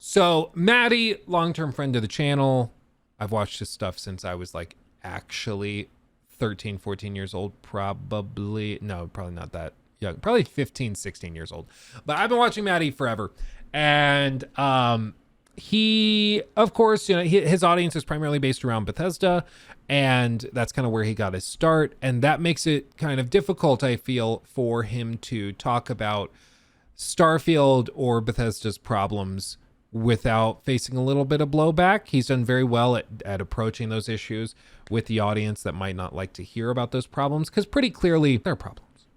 So Matty, long-term friend of the channel. I've watched his stuff since I was like actually 13, 14 years old. Probably not that young. Probably 15, 16 years old. But I've been watching Matty forever. And he, of course, his audience is primarily based around Bethesda, and that's kind of where he got his start. And that makes it kind of difficult, I feel, for him to talk about Starfield or Bethesda's problems without facing a little bit of blowback. He's done very well at approaching those issues with the audience that might not like to hear about those problems, because pretty clearly they're problems.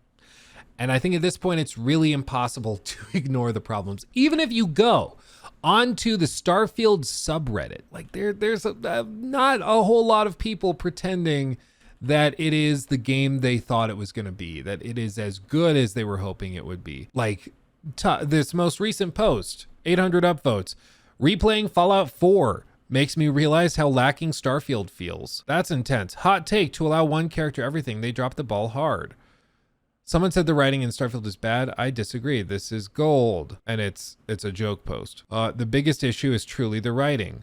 And I think at this point, it's really impossible to ignore the problems. Even if you go onto the Starfield subreddit, like there's not a whole lot of people pretending that it is the game they thought it was going to be, that it is as good as they were hoping it would be. Like this most recent post, 800 upvotes, replaying Fallout 4 makes me realize how lacking Starfield feels. That's intense. Hot take: to allow one character everything, they dropped the ball hard. Someone said the writing in Starfield is bad. I disagree. This is gold. And it's a joke post. The biggest issue is truly the writing.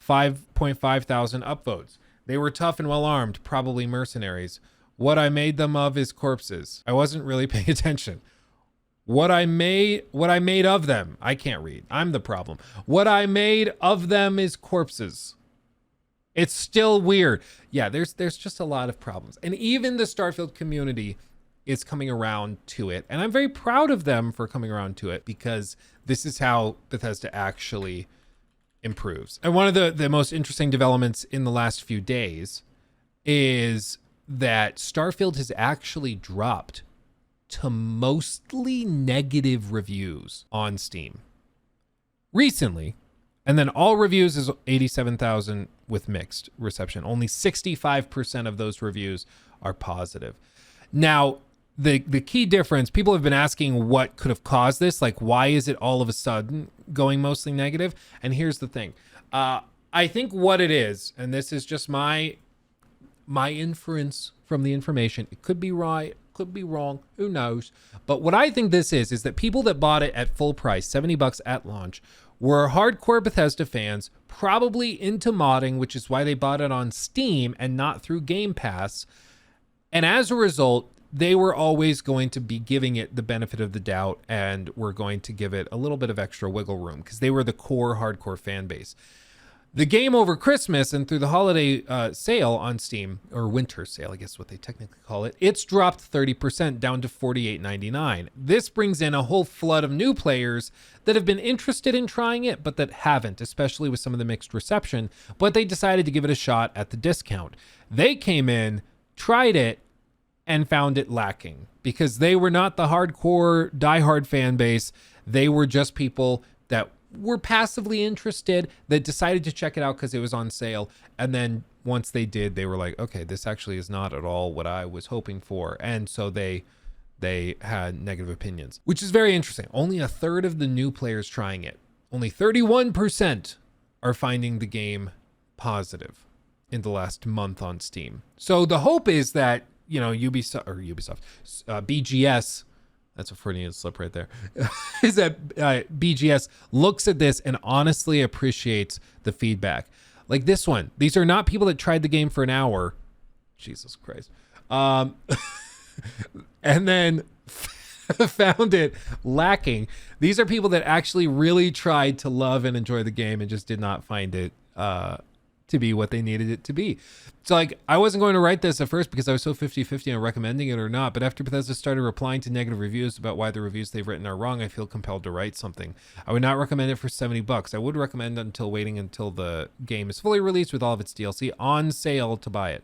5.5 thousand upvotes. They were tough and well armed, probably mercenaries. What I made them of is corpses. I wasn't really paying attention. What I made of them, I can't read. I'm the problem. What I made of them is corpses. It's still weird. Yeah, there's just a lot of problems. And even the Starfield community is coming around to it. And I'm very proud of them for coming around to it, because this is how Bethesda actually improves. And one of the most interesting developments in the last few days is that Starfield has actually dropped to mostly negative reviews on Steam recently. And then all reviews is 87,000 with mixed reception. Only 65% of those reviews are positive. Now, the key difference, people have been asking what could have caused this. Like, why is it all of a sudden going mostly negative? And here's the thing. I think what it is, and this is just my inference from the information, it could be right, could be wrong, who knows? But what I think this is that people that bought it at full price, $70 at launch, were hardcore Bethesda fans, probably into modding, which is why they bought it on Steam and not through Game Pass. And as a result, they were always going to be giving it the benefit of the doubt, and were going to give it a little bit of extra wiggle room because they were the core hardcore fan base. The game over Christmas and through the holiday sale on Steam, or winter sale, I guess what they technically call it, it's dropped 30% down to $48.99. This brings in a whole flood of new players that have been interested in trying it, but that haven't, especially with some of the mixed reception, but they decided to give it a shot at the discount. They came in, tried it, and found it lacking, because they were not the hardcore diehard fan base. They were just people that were passively interested, that decided to check it out because it was on sale. And then once they did, they were like, okay, this actually is not at all what I was hoping for. And so they had negative opinions, which is very interesting. Only a third of the new players trying it. Only 31% are finding the game positive in the last month on Steam. So the hope is that, BGS, that's a Freudian slip right there, is that BGS looks at this and honestly appreciates the feedback. Like this one, these are not people that tried the game for an hour. Jesus Christ. And then found it lacking. These are people that actually really tried to love and enjoy the game and just did not find it to be what they needed it to be. So like, I wasn't going to write this at first because I was so 50-50 on recommending it or not, but after Bethesda started replying to negative reviews about why the reviews they've written are wrong, I feel compelled to write something. I would not recommend it for $70. I would recommend waiting until the game is fully released with all of its DLC on sale to buy it.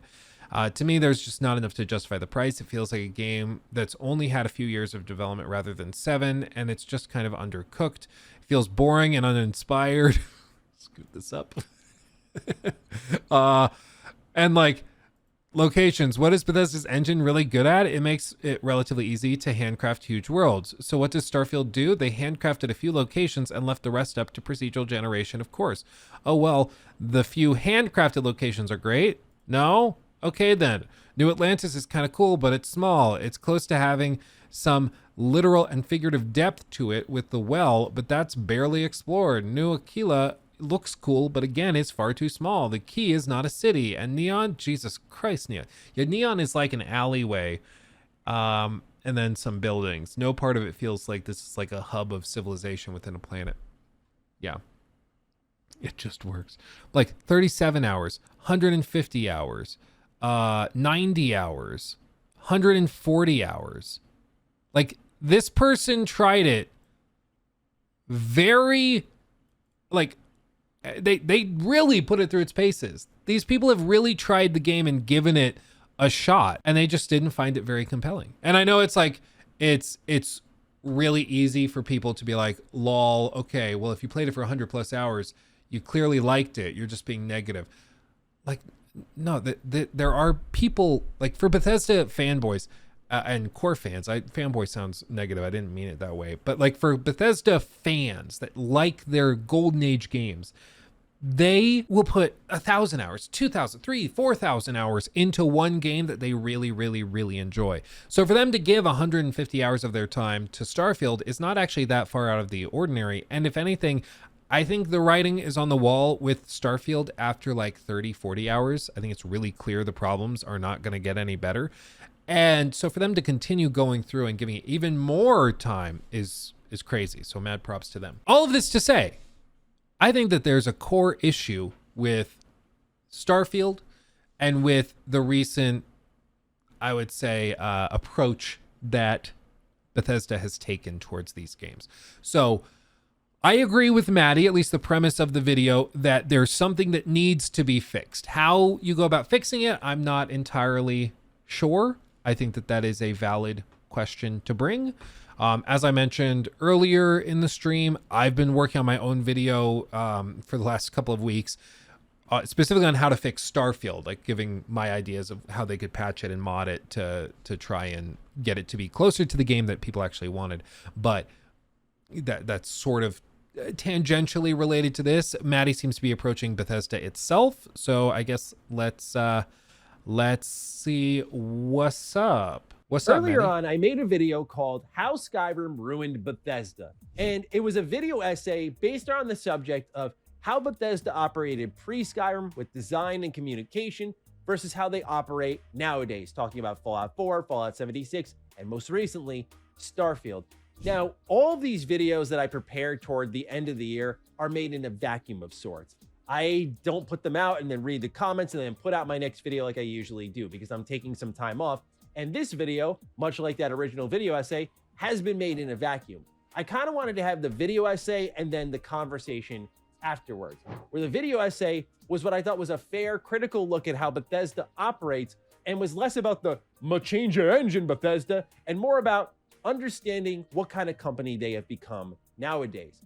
To me, there's just not enough to justify the price. It feels like a game that's only had a few years of development rather than 7, and it's just kind of undercooked. It feels boring and uninspired. Scoot this up. And like locations, what is Bethesda's engine really good at? It makes it relatively easy to handcraft huge worlds. So what does Starfield do? They handcrafted a few locations and left the rest up to procedural generation, of course. Oh, well, the few handcrafted locations are great. No? Okay, then. New Atlantis is kind of cool, but it's small. It's close to having some literal and figurative depth to it with the well, but that's barely explored. New Aquila looks cool, but again, it's far too small. The key is not a city. And Neon, Jesus Christ, Neon. Yeah, Neon is like an alleyway, and then some buildings. No part of it feels like this is like a hub of civilization within a planet. Yeah. It just works. Like 37 hours, 150 hours, 90 hours, 140 hours. Like, this person tried it very, like, they really put it through its paces. These people have really tried the game and given it a shot, and they just didn't find it very compelling. And I know it's like, it's really easy for people to be like, lol, okay, well, if you played it for 100+ hours, you clearly liked it. You're just being negative. Like, no, there are people, like, for Bethesda fanboys and core fans, fanboy sounds negative. I didn't mean it that way. But like, for Bethesda fans that like their golden age games, they will put 1,000 hours, 2,000, 3,000, 4,000 hours into one game that they really, really, really enjoy. So for them to give 150 hours of their time to Starfield is not actually that far out of the ordinary. And if anything, I think the writing is on the wall with Starfield after like 30, 40 hours. I think it's really clear the problems are not going to get any better. And so for them to continue going through and giving it even more time is crazy. So mad props to them. All of this to say, I think that there's a core issue with Starfield and with the recent, I would say, approach that Bethesda has taken towards these games. So I agree with Maddie, at least the premise of the video, that there's something that needs to be fixed. How you go about fixing it, I'm not entirely sure. I think that is a valid question to bring. As I mentioned earlier in the stream, I've been working on my own video for the last couple of weeks, specifically on how to fix Starfield, like giving my ideas of how they could patch it and mod it to try and get it to be closer to the game that people actually wanted. But that's sort of tangentially related to this. Maddie seems to be approaching Bethesda itself, so I guess let's see what's up. Earlier on, I made a video called How Skyrim Ruined Bethesda, and it was a video essay based on the subject of how Bethesda operated pre-Skyrim with design and communication versus how they operate nowadays, talking about Fallout 4, Fallout 76, and most recently, Starfield. Now, all of these videos that I prepared toward the end of the year are made in a vacuum of sorts. I don't put them out and then read the comments and then put out my next video like I usually do because I'm taking some time off. And this video, much like that original video essay, has been made in a vacuum. I kind of wanted to have the video essay and then the conversation afterwards, where the video essay was what I thought was a fair, critical look at how Bethesda operates and was less about the change your engine, Bethesda, and more about understanding what kind of company they have become nowadays.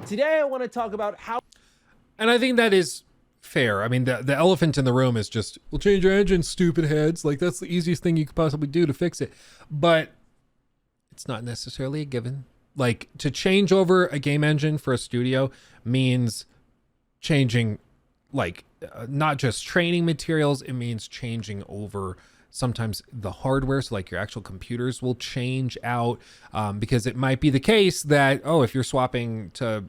Today, I want to talk about how... And I think that is fair. I mean, the elephant in the room is just, we'll change your engine, stupid heads. Like, that's the easiest thing you could possibly do to fix it. But it's not necessarily a given. Like, to change over a game engine for a studio means changing, like, not just training materials. It means changing over sometimes the hardware. So like your actual computers will change out because it might be the case that, oh, if you're swapping to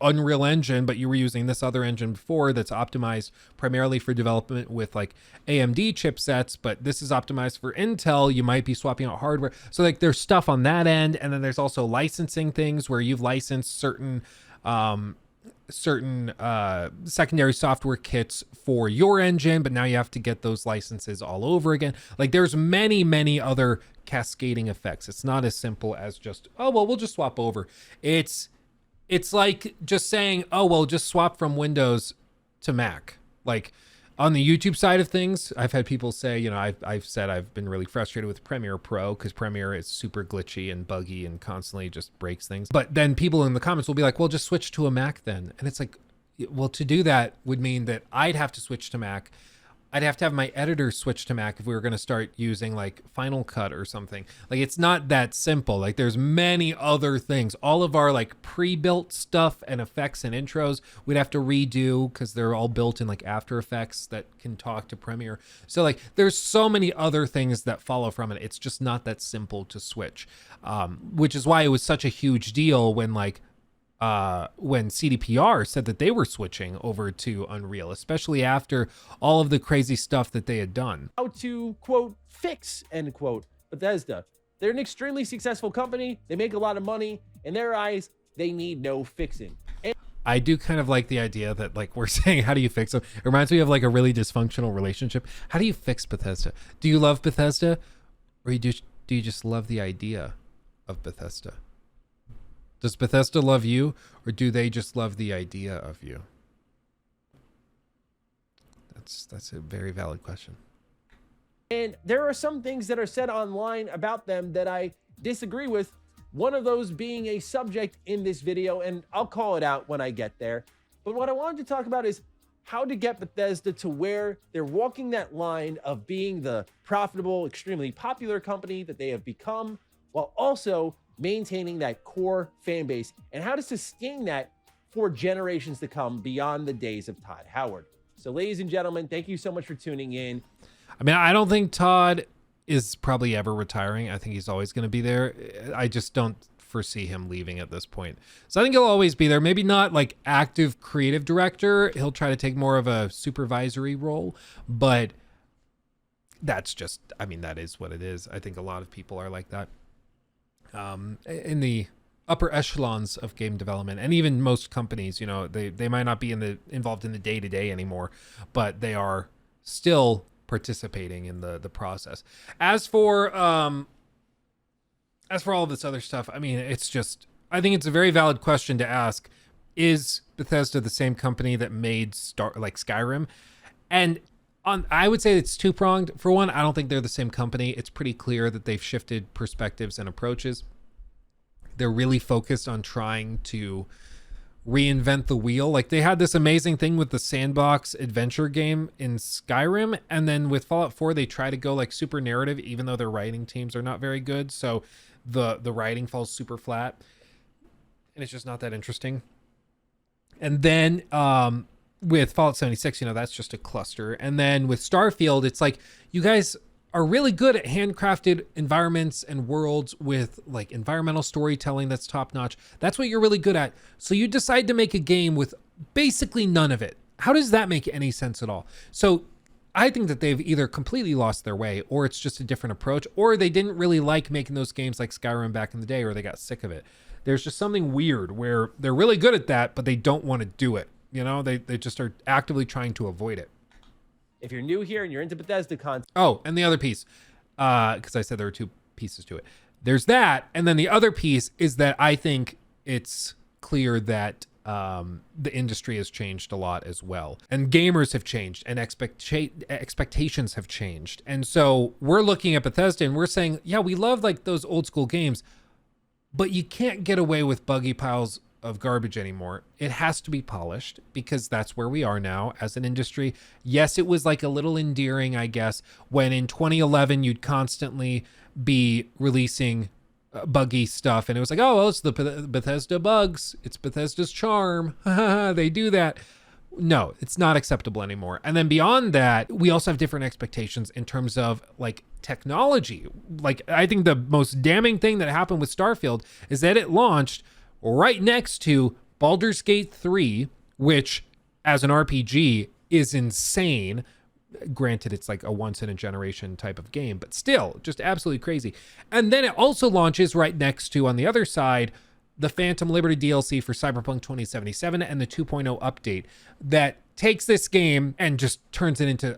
Unreal Engine, but you were using this other engine before that's optimized primarily for development with like AMD chipsets, but this is optimized for Intel, you might be swapping out hardware. So like there's stuff on that end. And then there's also licensing things where you've licensed certain secondary software kits for your engine, but now you have to get those licenses all over again. Like there's many other cascading effects. It's not as simple as just, oh, well, we'll just swap over. It's like just saying, oh, well, just swap from Windows to Mac. Like on the YouTube side of things, I've had people say, you know, I've said I've been really frustrated with Premiere Pro because Premiere is super glitchy and buggy and constantly just breaks things. But then people in the comments will be like, well, just switch to a Mac then. And it's like, well, to do that would mean that I'd have to switch to Mac. I'd have to have my editor switch to Mac if we were going to start using like Final Cut or something. Like, it's not that simple. Like, there's many other things. All of our like pre-built stuff and effects and intros we'd have to redo because they're all built in like After Effects that can talk to Premiere. So like, there's so many other things that follow from it. It's just not that simple to switch, which is why it was such a huge deal when when CDPR said that they were switching over to Unreal, especially after all of the crazy stuff that they had done. How to, quote, fix, end quote, Bethesda. They're an extremely successful company. They make a lot of money. In their eyes, they need no fixing. And I do kind of like the idea that like we're saying, how do you fix them? It reminds me of like a really dysfunctional relationship. How do you fix Bethesda? Do you love Bethesda, or do you just love the idea of Bethesda? Does Bethesda love you, or do they just love the idea of you? That's a very valid question. And there are some things that are said online about them that I disagree with. One of those being a subject in this video, and I'll call it out when I get there. But what I wanted to talk about is how to get Bethesda to where they're walking that line of being the profitable, extremely popular company that they have become, while also maintaining that core fan base, and how to sustain that for generations to come beyond the days of Todd Howard. So ladies and gentlemen, thank you so much for tuning in. I mean, I don't think Todd is probably ever retiring. I think he's always going to be there. I just don't foresee him leaving at this point. So I think he'll always be there. Maybe not like active creative director. He'll try to take more of a supervisory role, but that's just, I mean, that is what it is. I think a lot of people are like that. In the upper echelons of game development, and even most companies, you know, they might not be involved in the day-to-day anymore, but they are still participating in the process. As for all of this other stuff, I mean, it's just, I think it's a very valid question to ask. Is Bethesda the same company that made Skyrim? And I would say it's two-pronged. For one, I don't think they're the same company. It's pretty clear that they've shifted perspectives and approaches. They're really focused on trying to reinvent the wheel. Like, they had this amazing thing with the sandbox adventure game in Skyrim, and then with Fallout 4, they try to go like super narrative, even though their writing teams are not very good. So the writing falls super flat, and it's just not that interesting. And then with Fallout 76, you know, that's just a cluster. And then with Starfield, it's like, you guys are really good at handcrafted environments and worlds with like environmental storytelling that's top notch. That's what you're really good at. So you decide to make a game with basically none of it. How does that make any sense at all? So I think that they've either completely lost their way, or it's just a different approach, or they didn't really like making those games like Skyrim back in the day, or they got sick of it. There's just something weird where they're really good at that, but they don't want to do it. You know, they just are actively trying to avoid it. If you're new here and you're into Bethesda content. Oh, and the other piece, because I said there were two pieces to it. There's that, and then the other piece is that I think it's clear that the industry has changed a lot as well, and gamers have changed, and expectations have changed. And so we're looking at Bethesda and we're saying, yeah, we love like those old school games, but you can't get away with buggy piles of garbage anymore. It has to be polished, because that's where we are now as an industry. Yes, it was like a little endearing, I guess, when in 2011 you'd constantly be releasing buggy stuff, and it was like, oh, well, it's the Bethesda bugs, it's Bethesda's charm. They do that. No, it's not acceptable anymore. And then beyond that, we also have different expectations in terms of like technology. Like, I think the most damning thing that happened with Starfield is that it launched right next to Baldur's Gate 3, which as an RPG is insane. Granted, it's like a once in a generation type of game, but still just absolutely crazy. And then it also launches right next to, on the other side, the Phantom Liberty DLC for Cyberpunk 2077 and the 2.0 update that takes this game and just turns it into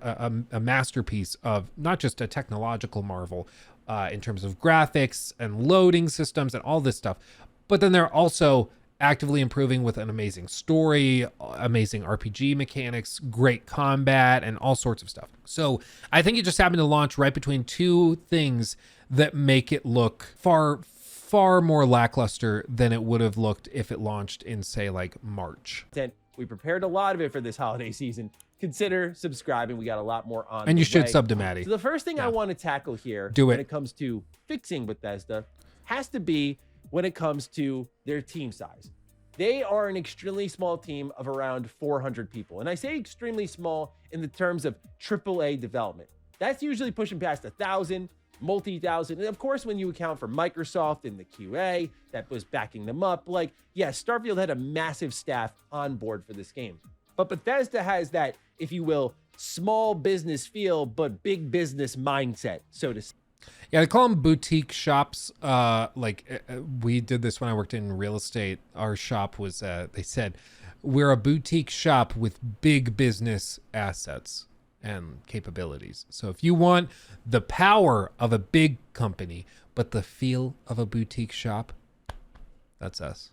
a masterpiece of not just a technological marvel in terms of graphics and loading systems and all this stuff, but then they're also actively improving with an amazing story, amazing RPG mechanics, great combat, and all sorts of stuff. So I think it just happened to launch right between two things that make it look far more lackluster than it would have looked if it launched in, say, like March. We prepared a lot of it for this holiday season. Consider subscribing. We got a lot more on. And you should way. sub to Matty. So the first thing I want to tackle here when it comes to fixing Bethesda has to be when it comes to their team size. They are an extremely small team of around 400 people. And I say extremely small in the terms of AAA development. That's usually pushing past 1,000, multi-thousand. And of course, when you account for Microsoft and the QA that was backing them up, like, yes, Starfield had a massive staff on board for this game. But Bethesda has that, if you will, small business feel, but big business mindset, so to speak. Yeah, they call them boutique shops. We did this when I worked in real estate. Our shop was, they said, we're a boutique shop with big business assets and capabilities. So if you want the power of a big company, but the feel of a boutique shop, that's us.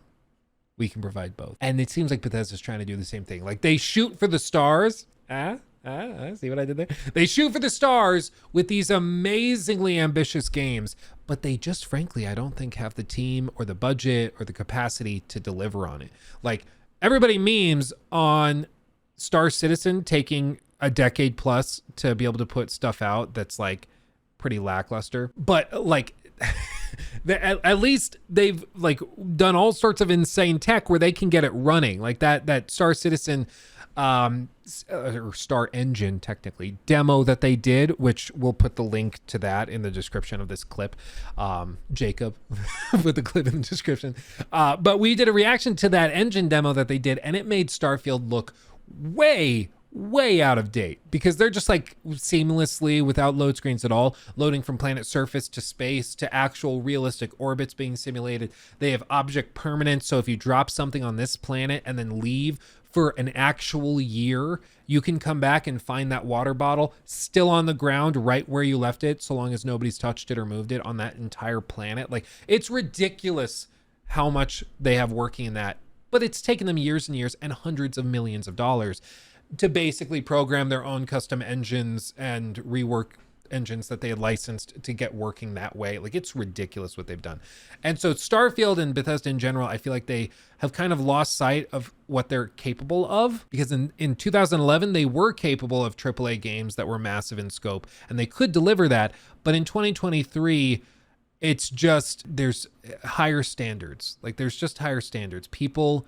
We can provide both. And it seems like Bethesda's trying to do the same thing. Like they shoot for the stars. See what I did there? They shoot for the stars with these amazingly ambitious games, but they just, frankly, I don't think have the team or the budget or the capacity to deliver on it. Like everybody memes on Star Citizen taking a decade plus to be able to put stuff out that's like pretty lackluster, but like at least they've like done all sorts of insane tech where they can get it running, like that Star Citizen or Star Engine technically demo that they did, which we'll put the link to that in the description of this clip. Jacob put the clip in the description. But we did a reaction to that engine demo that they did, and it made Starfield look way out of date because they're just like seamlessly, without load screens at all, loading from planet surface to space to actual realistic orbits being simulated. They have object permanence, so if you drop something on this planet and then leave for an actual year, you can come back and find that water bottle still on the ground right where you left it, so long as nobody's touched it or moved it on that entire planet. Like, it's ridiculous how much they have working in that, but it's taken them years and years and hundreds of millions of dollars to basically program their own custom engines and rework engines that they had licensed to get working that way. Like, it's ridiculous what they've done. And so Starfield and Bethesda in general, I feel like they have kind of lost sight of what they're capable of, because in 2011 they were capable of AAA games that were massive in scope and they could deliver that. But in 2023, it's just, there's higher standards. Like, there's just higher standards. People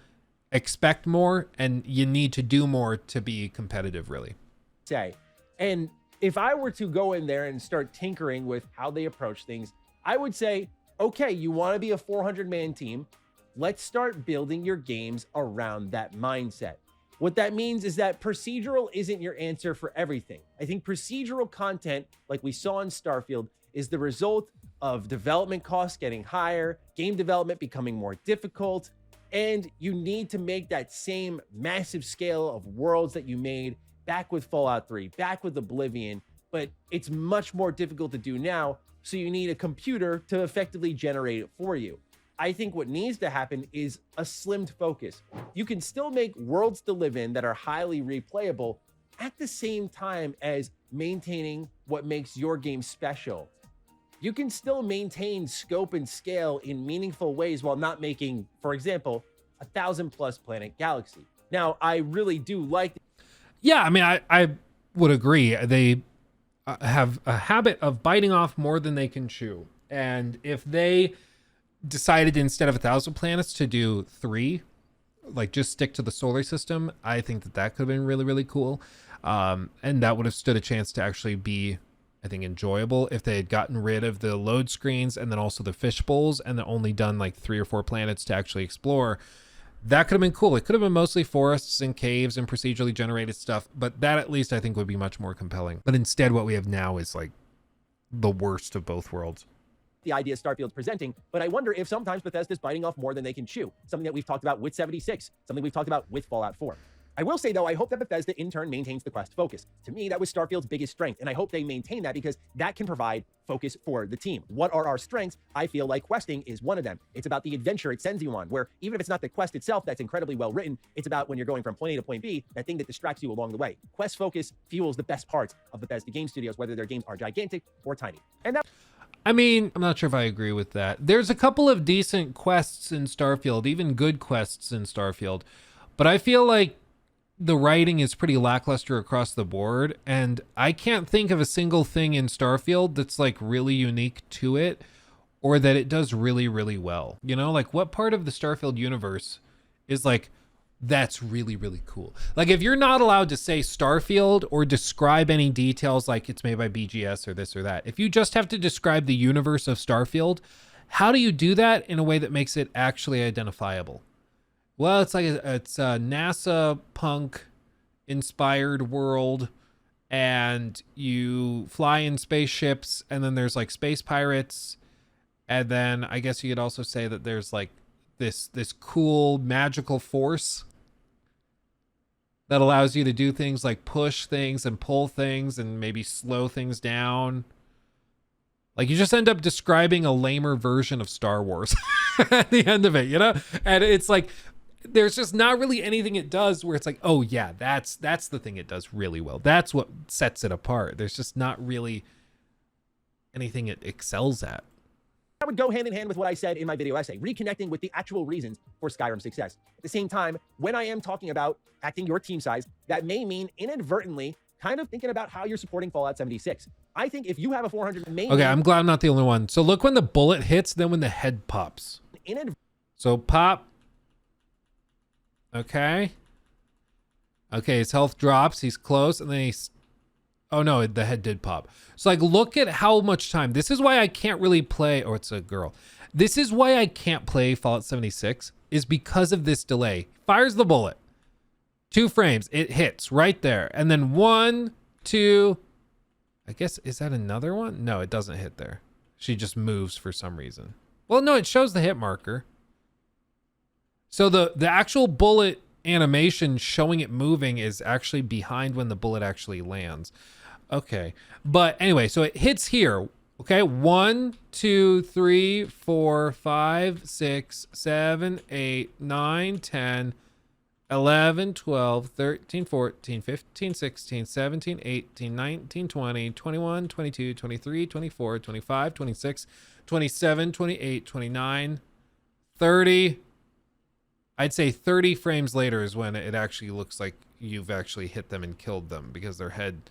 expect more, and you need to do more to be competitive, really. And if I were to go in there and start tinkering with how they approach things, I would say, okay, you want to be a 400-man team. Let's start building your games around that mindset. What that means is that procedural isn't your answer for everything. I think procedural content, like we saw in Starfield, is the result of development costs getting higher, game development becoming more difficult, and you need to make that same massive scale of worlds that you made back with Fallout 3, back with Oblivion, but it's much more difficult to do now, so you need a computer to effectively generate it for you. I think what needs to happen is a slimmed focus. You can still make worlds to live in that are highly replayable at the same time as maintaining what makes your game special. You can still maintain scope and scale in meaningful ways while not making, for example, 1,000+ planet galaxy. Now, I really do like... Yeah, I mean, I would agree. They have a habit of biting off more than they can chew. And if they decided instead of 1,000 planets to do 3, like just stick to the solar system, I think that could have been really, really cool. And that would have stood a chance to actually be, I think, enjoyable if they had gotten rid of the load screens and then also the fish bowls and then only done like 3 or 4 planets to actually explore. That could have been cool. It could have been mostly forests and caves and procedurally generated stuff, but that at least I think would be much more compelling. But instead what we have now is like the worst of both worlds. The idea Starfield's presenting, but I wonder if sometimes Bethesda's biting off more than they can chew. Something that we've talked about with 76, something we've talked about with Fallout 4. I will say, though, I hope that Bethesda in turn maintains the quest focus. To me, that was Starfield's biggest strength, and I hope they maintain that because that can provide focus for the team. What are our strengths? I feel like questing is one of them. It's about the adventure it sends you on, where even if it's not the quest itself that's incredibly well written, it's about when you're going from point A to point B, that thing that distracts you along the way. Quest focus fuels the best parts of Bethesda game studios, whether their games are gigantic or tiny. And that... I mean, I'm not sure if I agree with that. There's a couple of decent quests in Starfield, even good quests in Starfield, but I feel like the writing is pretty lackluster across the board, and I can't think of a single thing in Starfield that's like really unique to it or that it does really, really well. You know, like what part of the Starfield universe is like, that's really, really cool. Like if you're not allowed to say Starfield or describe any details like it's made by BGS or this or that, if you just have to describe the universe of Starfield, how do you do that in a way that makes it actually identifiable? Well, it's like it's a NASA punk inspired world, and you fly in spaceships, and then there's like space pirates, and then I guess you could also say that there's like this cool magical force that allows you to do things like push things and pull things and maybe slow things down. Like you just end up describing a lamer version of Star Wars at the end of it, you know? And it's like there's just not really anything it does where it's like, oh yeah, that's the thing it does really well. That's what sets it apart. There's just not really anything it excels at. That would go hand in hand with what I said in my video essay, reconnecting with the actual reasons for Skyrim's success. At the same time, when I am talking about acting your team size, that may mean inadvertently kind of thinking about how you're supporting Fallout 76. I think if you have a 400 main... Okay, I'm glad I'm not the only one. So look when the bullet hits, then when the head pops. So pop. Okay. Okay, his health drops. He's close, and then he's... Oh, no, the head did pop. So, like, look at how much time. This is why I can't really play... Oh, it's a girl. This is why I can't play Fallout 76, is because of this delay. Fires the bullet. 2 frames. It hits right there. And then 1, 2... I guess, is that another one? No, it doesn't hit there. She just moves for some reason. Well, no, it shows the hit marker. So the actual bullet animation showing it moving is actually behind when the bullet actually lands. Okay. But anyway, so it hits here. Okay. 1, 2, 3, 4, 5, 6, 7, 8, 9, 10, 11, 12, 13, 14, 15, 16, 17, 18, 19, 20, 21, 22, 23, 24, 25, 26, 27, 28, 29, 30. I'd say 30 frames later is when it actually looks like you've actually hit them and killed them, because their head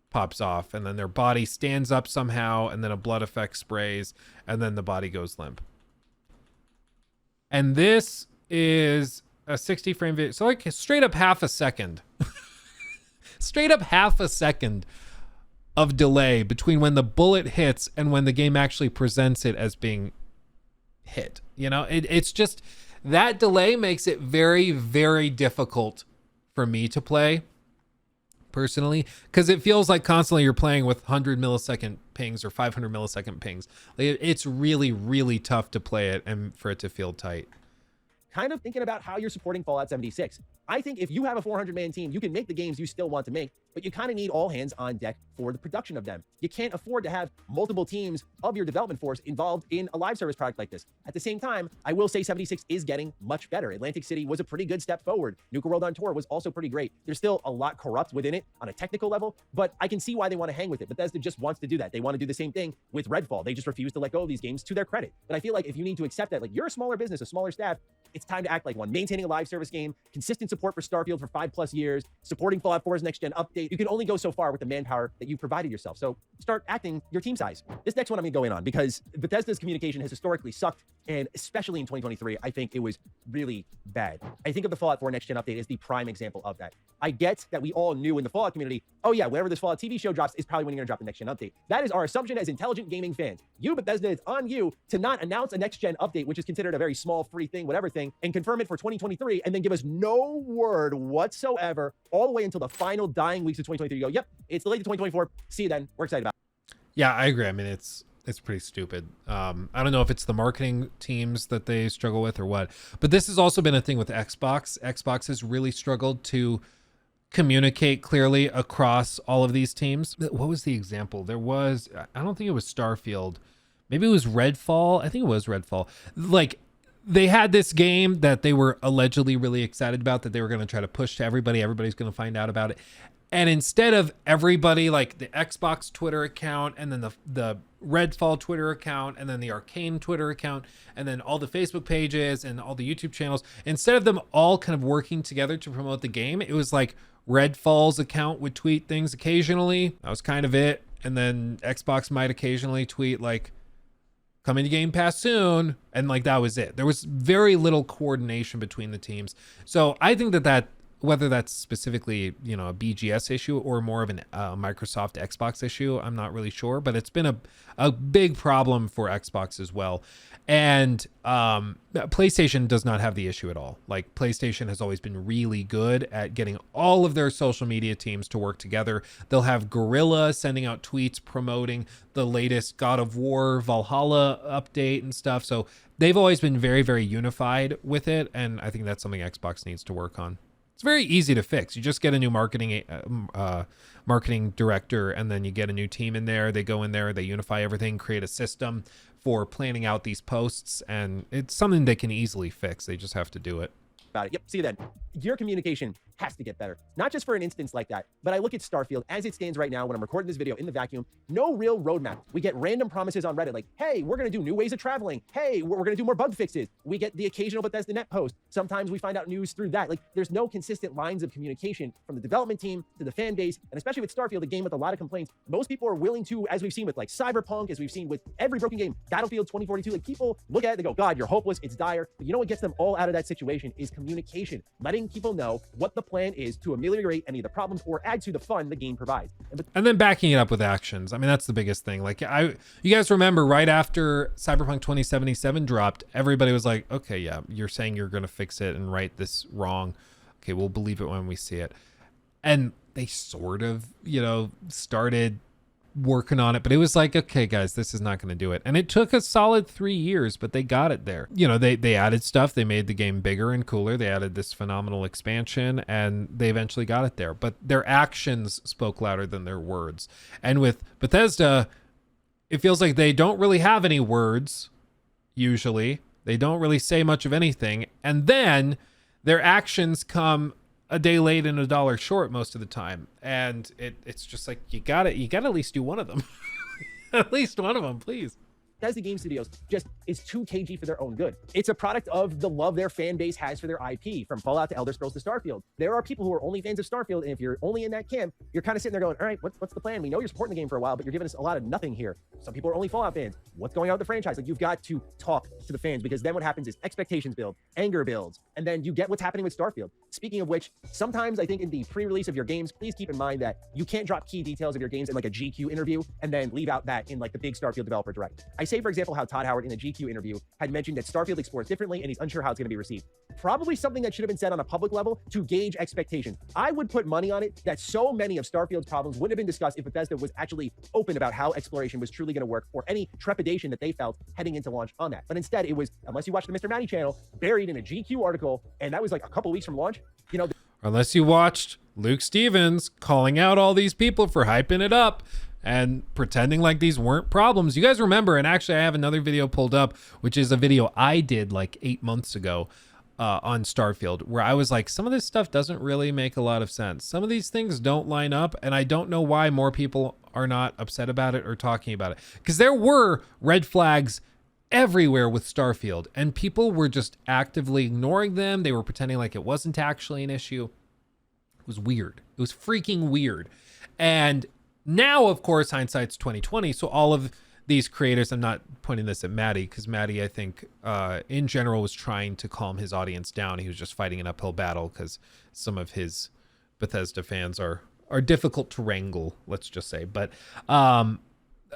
pops off and then their body stands up somehow, and then a blood effect sprays, and then the body goes limp. And this is a 60 frame video. So like straight up half a second. Straight up half a second of delay between when the bullet hits and when the game actually presents it as being hit. You know, it's just... That delay makes it very, very difficult for me to play personally, because it feels like constantly you're playing with 100 millisecond pings or 500 millisecond pings. Like it's really, really tough to play it and for it to feel tight. Kind of thinking about how you're supporting Fallout 76. I think if you have a 400-man team, you can make the games you still want to make, but you kind of need all hands on deck for the production of them. You can't afford to have multiple teams of your development force involved in a live service product like this. At the same time, I will say 76 is getting much better. Atlantic City was a pretty good step forward. Nuka World on Tour was also pretty great. There's still a lot corrupt within it on a technical level, but I can see why they want to hang with it. Bethesda just wants to do that. They want to do the same thing with Redfall. They just refuse to let go of these games, to their credit. But I feel like if you need to accept that, like you're a smaller business, a smaller staff, it's time to act like one. Maintaining a live service game, consistent support for Starfield for 5+ years, supporting Fallout 4's next gen update. You can only go so far with the manpower that you've provided yourself. So start acting your team size. This next one I'm gonna go in on because Bethesda's communication has historically sucked, and especially in 2023, I think it was really bad. I think of the Fallout 4 next gen update as the prime example of that. I get that we all knew in the Fallout community, oh yeah, whenever this Fallout TV show drops is probably when you're gonna drop the next gen update. That is our assumption as intelligent gaming fans. You, Bethesda, it's on you to not announce a next gen update, which is considered a very small, free thing, whatever thing, and confirm it for 2023, and then give us no word whatsoever all the way until the final dying weeks of 2023. You go, yep, it's delayed to 2024. See you then. We're excited about it. Yeah, I agree. I mean, it's pretty stupid. I don't know if it's the marketing teams that they struggle with or what, but this has also been a thing with Xbox. Xbox has really struggled to communicate clearly across all of these teams. What was the example? There was, I don't think it was Starfield. Maybe it was Redfall. I think it was Redfall. Like, they had this game that they were allegedly really excited about, that they were going to try to push to everybody. Everybody's going to find out about it. And instead of everybody, like the Xbox Twitter account, and then the Redfall Twitter account, and then the Arcane Twitter account, and then all the Facebook pages and all the YouTube channels, instead of them all kind of working together to promote the game, it was like Redfall's account would tweet things occasionally. That was kind of it. And then Xbox might occasionally tweet like, coming to Game Pass soon. And like, that was it. There was very little coordination between the teams. So I think that whether that's specifically, you know, a BGS issue or more of an Microsoft Xbox issue, I'm not really sure, but it's been a big problem for Xbox as well. And PlayStation does not have the issue at all. Like, PlayStation has always been really good at getting all of their social media teams to work together. They'll have Guerrilla sending out tweets promoting the latest God of War Valhalla update and stuff. So they've always been very, very unified with it. And I think that's something Xbox needs to work on. It's very easy to fix. You just get a new marketing director, and then you get a new team in there. They go in there, they unify everything, create a system for planning out these posts, and it's something they can easily fix. They just have to do it. About it. Yep. See you then. Your communication has to get better. Not just for an instance like that, but I look at Starfield as it stands right now when I'm recording this video in the vacuum. No real roadmap. We get random promises on Reddit like, hey, we're going to do new ways of traveling. Hey, we're going to do more bug fixes. We get the occasional Bethesda net post. Sometimes we find out news through that. Like, there's no consistent lines of communication from the development team to the fan base. And especially with Starfield, a game with a lot of complaints, most people are willing to, as we've seen with like Cyberpunk, as we've seen with every broken game, Battlefield 2042, like people look at it, they go, God, you're hopeless. It's dire. But you know what gets them all out of that situation is communication, letting people know what the plan is to ameliorate any of the problems or add to the fun the game provides. And then backing it up with actions. I mean, that's the biggest thing. Like, you guys remember right after Cyberpunk 2077 dropped, everybody was like, okay, yeah, you're saying you're going to fix it and right this wrong. Okay, we'll believe it when we see it. And they sort of, you know, started working on it, but it was like, okay, guys, this is not going to do it. And it took a solid 3 years, but they got it there. You know, they added stuff. They made the game bigger and cooler. They added this phenomenal expansion, and they eventually got it there. But their actions spoke louder than their words. And with Bethesda, it feels like they don't really have any words, usually. They don't really say much of anything. And then their actions come a day late and $1 short most of the time, and it's just like, you gotta at least do one of them. At least one of them, please. Bethesda Game Studios just is too cagey for their own good. It's a product of the love their fan base has for their IP, from Fallout to Elder Scrolls to Starfield. There are people who are only fans of Starfield, and if you're only in that camp, you're kind of sitting there going, all right, what's the plan? We know you're supporting the game for a while, but you're giving us a lot of nothing here. Some people are only Fallout fans. What's going on with the franchise? Like, you've got to talk to the fans, because then what happens is expectations build, anger builds, and then you get what's happening with Starfield. Speaking of which, sometimes I think in the pre-release of your games, please keep in mind that you can't drop key details of your games in like a GQ interview and then leave out that in like the big Starfield developer direct. I say, for example, how Todd Howard in a GQ interview had mentioned that Starfield explores differently and he's unsure how it's going to be received. Probably something that should have been said on a public level to gauge expectations. I would put money on it that so many of Starfield's problems wouldn't have been discussed if Bethesda was actually open about how exploration was truly going to work, or any trepidation that they felt heading into launch on that. But instead, it was, unless you watch the Mr. Matty channel, buried in a GQ article, and that was like a couple weeks from launch. You know, unless you watched Luke Stevens calling out all these people for hyping it up and pretending like these weren't problems. You guys remember, and actually I have another video pulled up, which is a video I did like 8 months ago on Starfield, where I was like, some of this stuff doesn't really make a lot of sense. Some of these things don't line up, and I don't know why more people are not upset about it or talking about it. Because there were red flags everywhere with Starfield, and people were just actively ignoring them. They were pretending like it wasn't actually an issue. It was weird. It was freaking weird. And now, of course, hindsight's 2020. So all of these creators, I'm not pointing this at Matty, because Matty, I think, in general, was trying to calm his audience down. He was just fighting an uphill battle because some of his Bethesda fans are difficult to wrangle, let's just say. But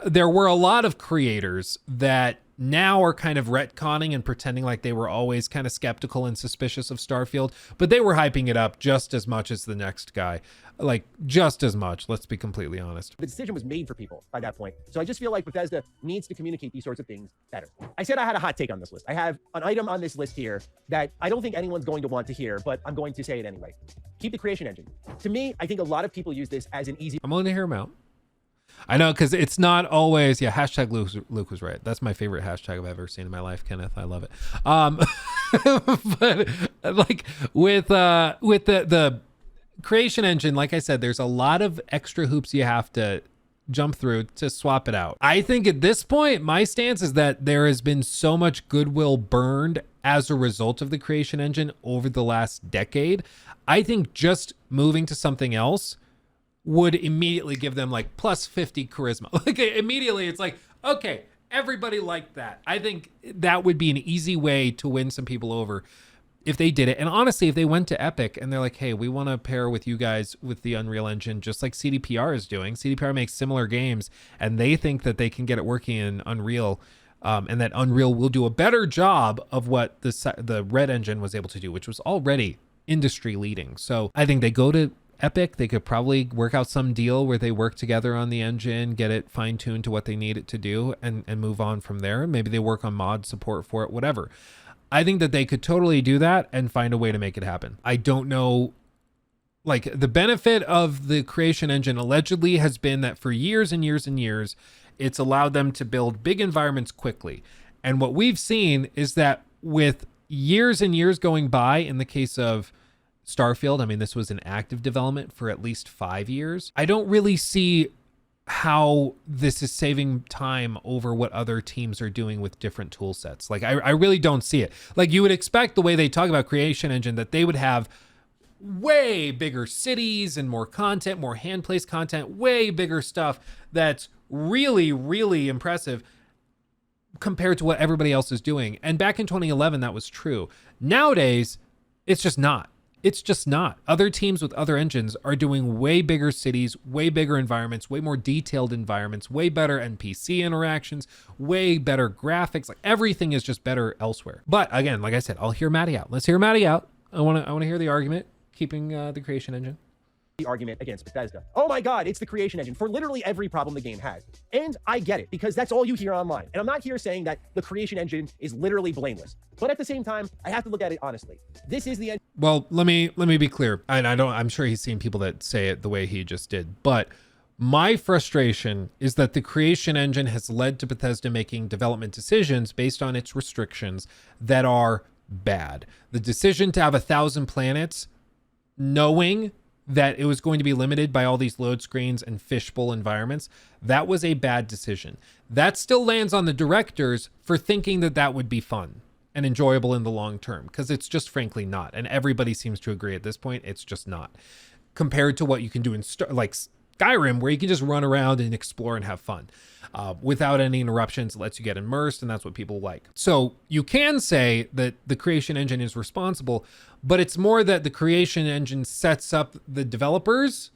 there were a lot of creators that now are kind of retconning and pretending like they were always kind of skeptical and suspicious of Starfield, but they were hyping it up just as much as the next guy. Like, just as much, let's be completely honest. The decision was made for people by that point. So I just feel like Bethesda needs to communicate these sorts of things better. I said I had a hot take on this list. I have an item on this list here that I don't think anyone's going to want to hear, but I'm going to say it anyway. Keep the creation engine. To me, I think a lot of people use this as an easy... I'm willing to hear him out. I know, because it's not always, yeah, hashtag Luke was right. That's my favorite hashtag I've ever seen in my life, Kenneth. I love it. But like with the Creation Engine, like I said, there's a lot of extra hoops you have to jump through to swap it out. I think at this point, my stance is that there has been so much goodwill burned as a result of the Creation Engine over the last decade. I think just moving to something else would immediately give them like plus 50 charisma. Like immediately it's like, okay, everybody liked that. I think that would be an easy way to win some people over if they did it. And honestly, if they went to Epic and they're like, hey, we want to pair with you guys with the Unreal Engine, just like CDPR is doing. CDPR makes similar games and they think that they can get it working in Unreal, and that Unreal will do a better job of what the Red Engine was able to do, which was already industry leading. So I think they go to Epic. They could probably work out some deal where they work together on the engine, get it fine-tuned to what they need it to do, and move on from there. Maybe they work on mod support for it, whatever. I think that they could totally do that and find a way to make it happen. I don't know, like the benefit of the Creation Engine allegedly has been that for years and years and years, it's allowed them to build big environments quickly. And what we've seen is that with years and years going by, in the case of Starfield, I mean, this was in active development for at least 5 years. I don't really see how this is saving time over what other teams are doing with different tool sets. Like, I really don't see it. Like, you would expect the way they talk about Creation Engine that they would have way bigger cities and more content, more hand-placed content, way bigger stuff that's really, really impressive compared to what everybody else is doing. And back in 2011, that was true. Nowadays, it's just not. It's just not. Other teams with other engines are doing way bigger cities, way bigger environments, way more detailed environments, way better NPC interactions, way better graphics. Like everything is just better elsewhere. But again, like I said, I'll hear Matty out. Let's hear Matty out. I want to hear the argument keeping the Creation Engine. The argument against Bethesda. Oh my God, it's the Creation Engine for literally every problem the game has. And I get it because that's all you hear online. And I'm not here saying that the Creation Engine is literally blameless. But at the same time, I have to look at it honestly. This is the end. Well, let me be clear. And I'm sure he's seen people that say it the way he just did. But my frustration is that the Creation Engine has led to Bethesda making development decisions based on its restrictions that are bad. The decision to have 1,000 planets, knowing that it was going to be limited by all these load screens and fishbowl environments, that was a bad decision. That still lands on the directors for thinking that that would be fun and enjoyable in the long term, because it's just frankly not. And everybody seems to agree at this point, it's just not. Compared to what you can do in like Skyrim, where you can just run around and explore and have fun without any interruptions. It lets you get immersed, and that's what people like. So you can say that the Creation Engine is responsible, but it's more that the Creation Engine sets up the developers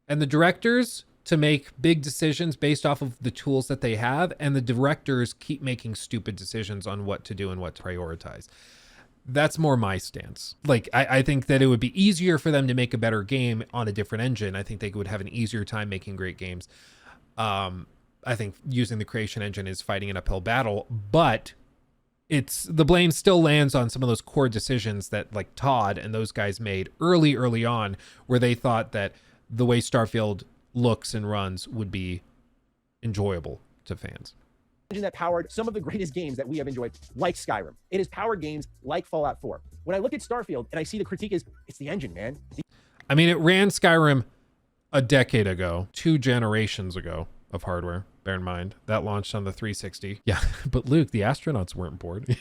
and the directors to make big decisions based off of the tools that they have, and the directors keep making stupid decisions on what to do and what to prioritize. That's more my stance. Like, I think that it would be easier for them to make a better game on a different engine. I think they would have an easier time making great games. I think using the Creation Engine is fighting an uphill battle, but the blame still lands on some of those core decisions that like Todd and those guys made early on, where they thought that the way Starfield looks and runs would be enjoyable to fans. Engine that powered some of the greatest games that we have enjoyed, like Skyrim. It has powered games like Fallout 4. When I look at Starfield and I see the critique is, it's the engine, man. I mean, it ran Skyrim a decade ago, 2 generations ago of hardware. Bear in mind, that launched on the 360. Yeah, but Luke, the astronauts weren't bored.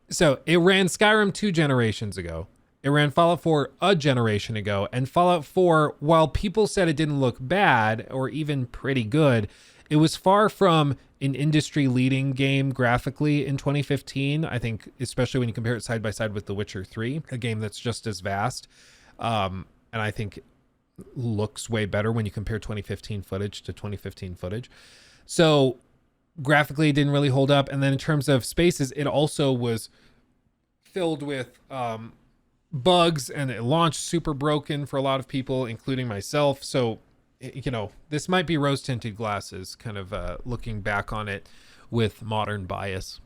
So it ran Skyrim 2 generations ago. It ran Fallout 4 a generation ago. And Fallout 4, while people said it didn't look bad or even pretty good, it was far from an industry-leading game graphically in 2015. I think, especially when you compare it side by side with The Witcher 3, a game that's just as vast. And I think looks way better when you compare 2015 footage to 2015 footage. So graphically, it didn't really hold up. And then in terms of spaces, it also was filled with bugs, and it launched super broken for a lot of people, including myself. So, you know, this might be rose-tinted glasses, kind of looking back on it with modern bias.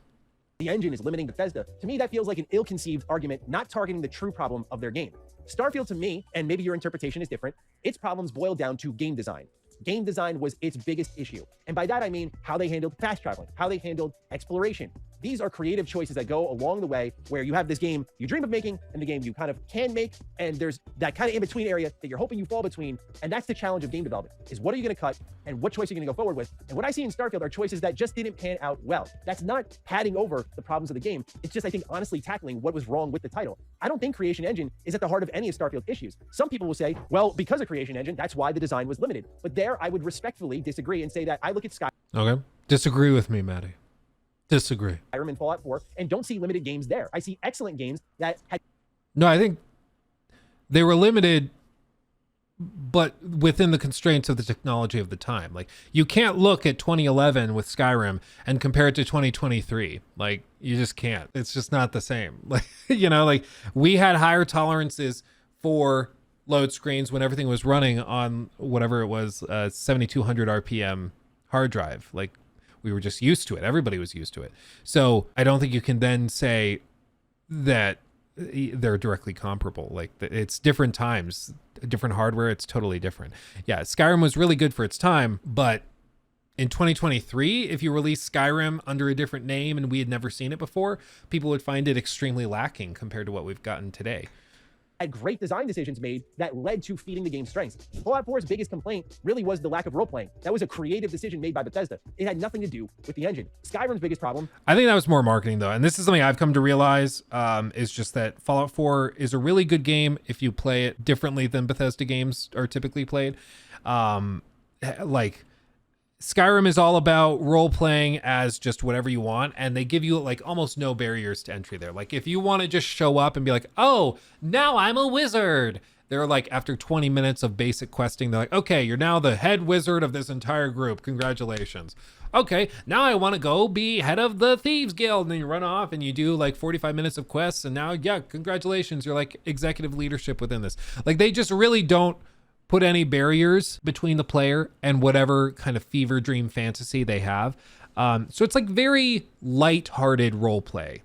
The engine is limiting Bethesda. To me, that feels like an ill-conceived argument, not targeting the true problem of their game. Starfield, to me, and maybe your interpretation is different, its problems boil down to game design. Game design was its biggest issue. And by that, I mean how they handled fast traveling, how they handled exploration. These are creative choices that go along the way where you have this game you dream of making and the game you kind of can make, and there's that kind of in-between area that you're hoping you fall between, and that's the challenge of game development, is what are you going to cut and what choice are you going to go forward with? And what I see in Starfield are choices that just didn't pan out well. That's not padding over the problems of the game. It's just, I think, honestly tackling what was wrong with the title. I don't think Creation Engine is at the heart of any of Starfield issues. Some people will say, well, because of Creation Engine, that's why the design was limited. But there, I would respectfully disagree and say that I look at Okay. Disagree with me, Matty. Disagree. Skyrim and Fallout 4 and don't see limited games there. I see excellent games that had... No, I think they were limited, but within the constraints of the technology of the time. Like, you can't look at 2011 with Skyrim and compare it to 2023. Like, you just can't. It's just not the same. Like, you know, like, we had higher tolerances for load screens when everything was running on whatever it was, 7200 RPM hard drive. Like, we were just used to it. Everybody was used to it. So I don't think you can then say that they're directly comparable. Like, it's different times, different hardware. It's totally different. Yeah, Skyrim was really good for its time, but in 2023, if you release Skyrim under a different name and we had never seen it before, people would find it extremely lacking compared to what we've gotten today. Had great design decisions made that led to feeding the game's strengths. Fallout 4's biggest complaint really was the lack of role-playing. That was a creative decision made by Bethesda. It had nothing to do with the engine. Skyrim's biggest problem... I think that was more marketing, though. And this is something I've come to realize, is just that Fallout 4 is a really good game if you play it differently than Bethesda games are typically played. Like, Skyrim is all about role-playing as just whatever you want, and they give you like almost no barriers to entry there. Like, if you want to just show up and be like, oh, now I'm a wizard, they're like, after 20 minutes of basic questing, they're like, okay, you're now the head wizard of this entire group, congratulations. Okay, now I want to go be head of the Thieves Guild, and then you run off and you do like 45 minutes of quests, and now, yeah, congratulations, you're like executive leadership within this. Like, they just really don't put any barriers between the player and whatever kind of fever dream fantasy they have. So it's like very light-hearted role play.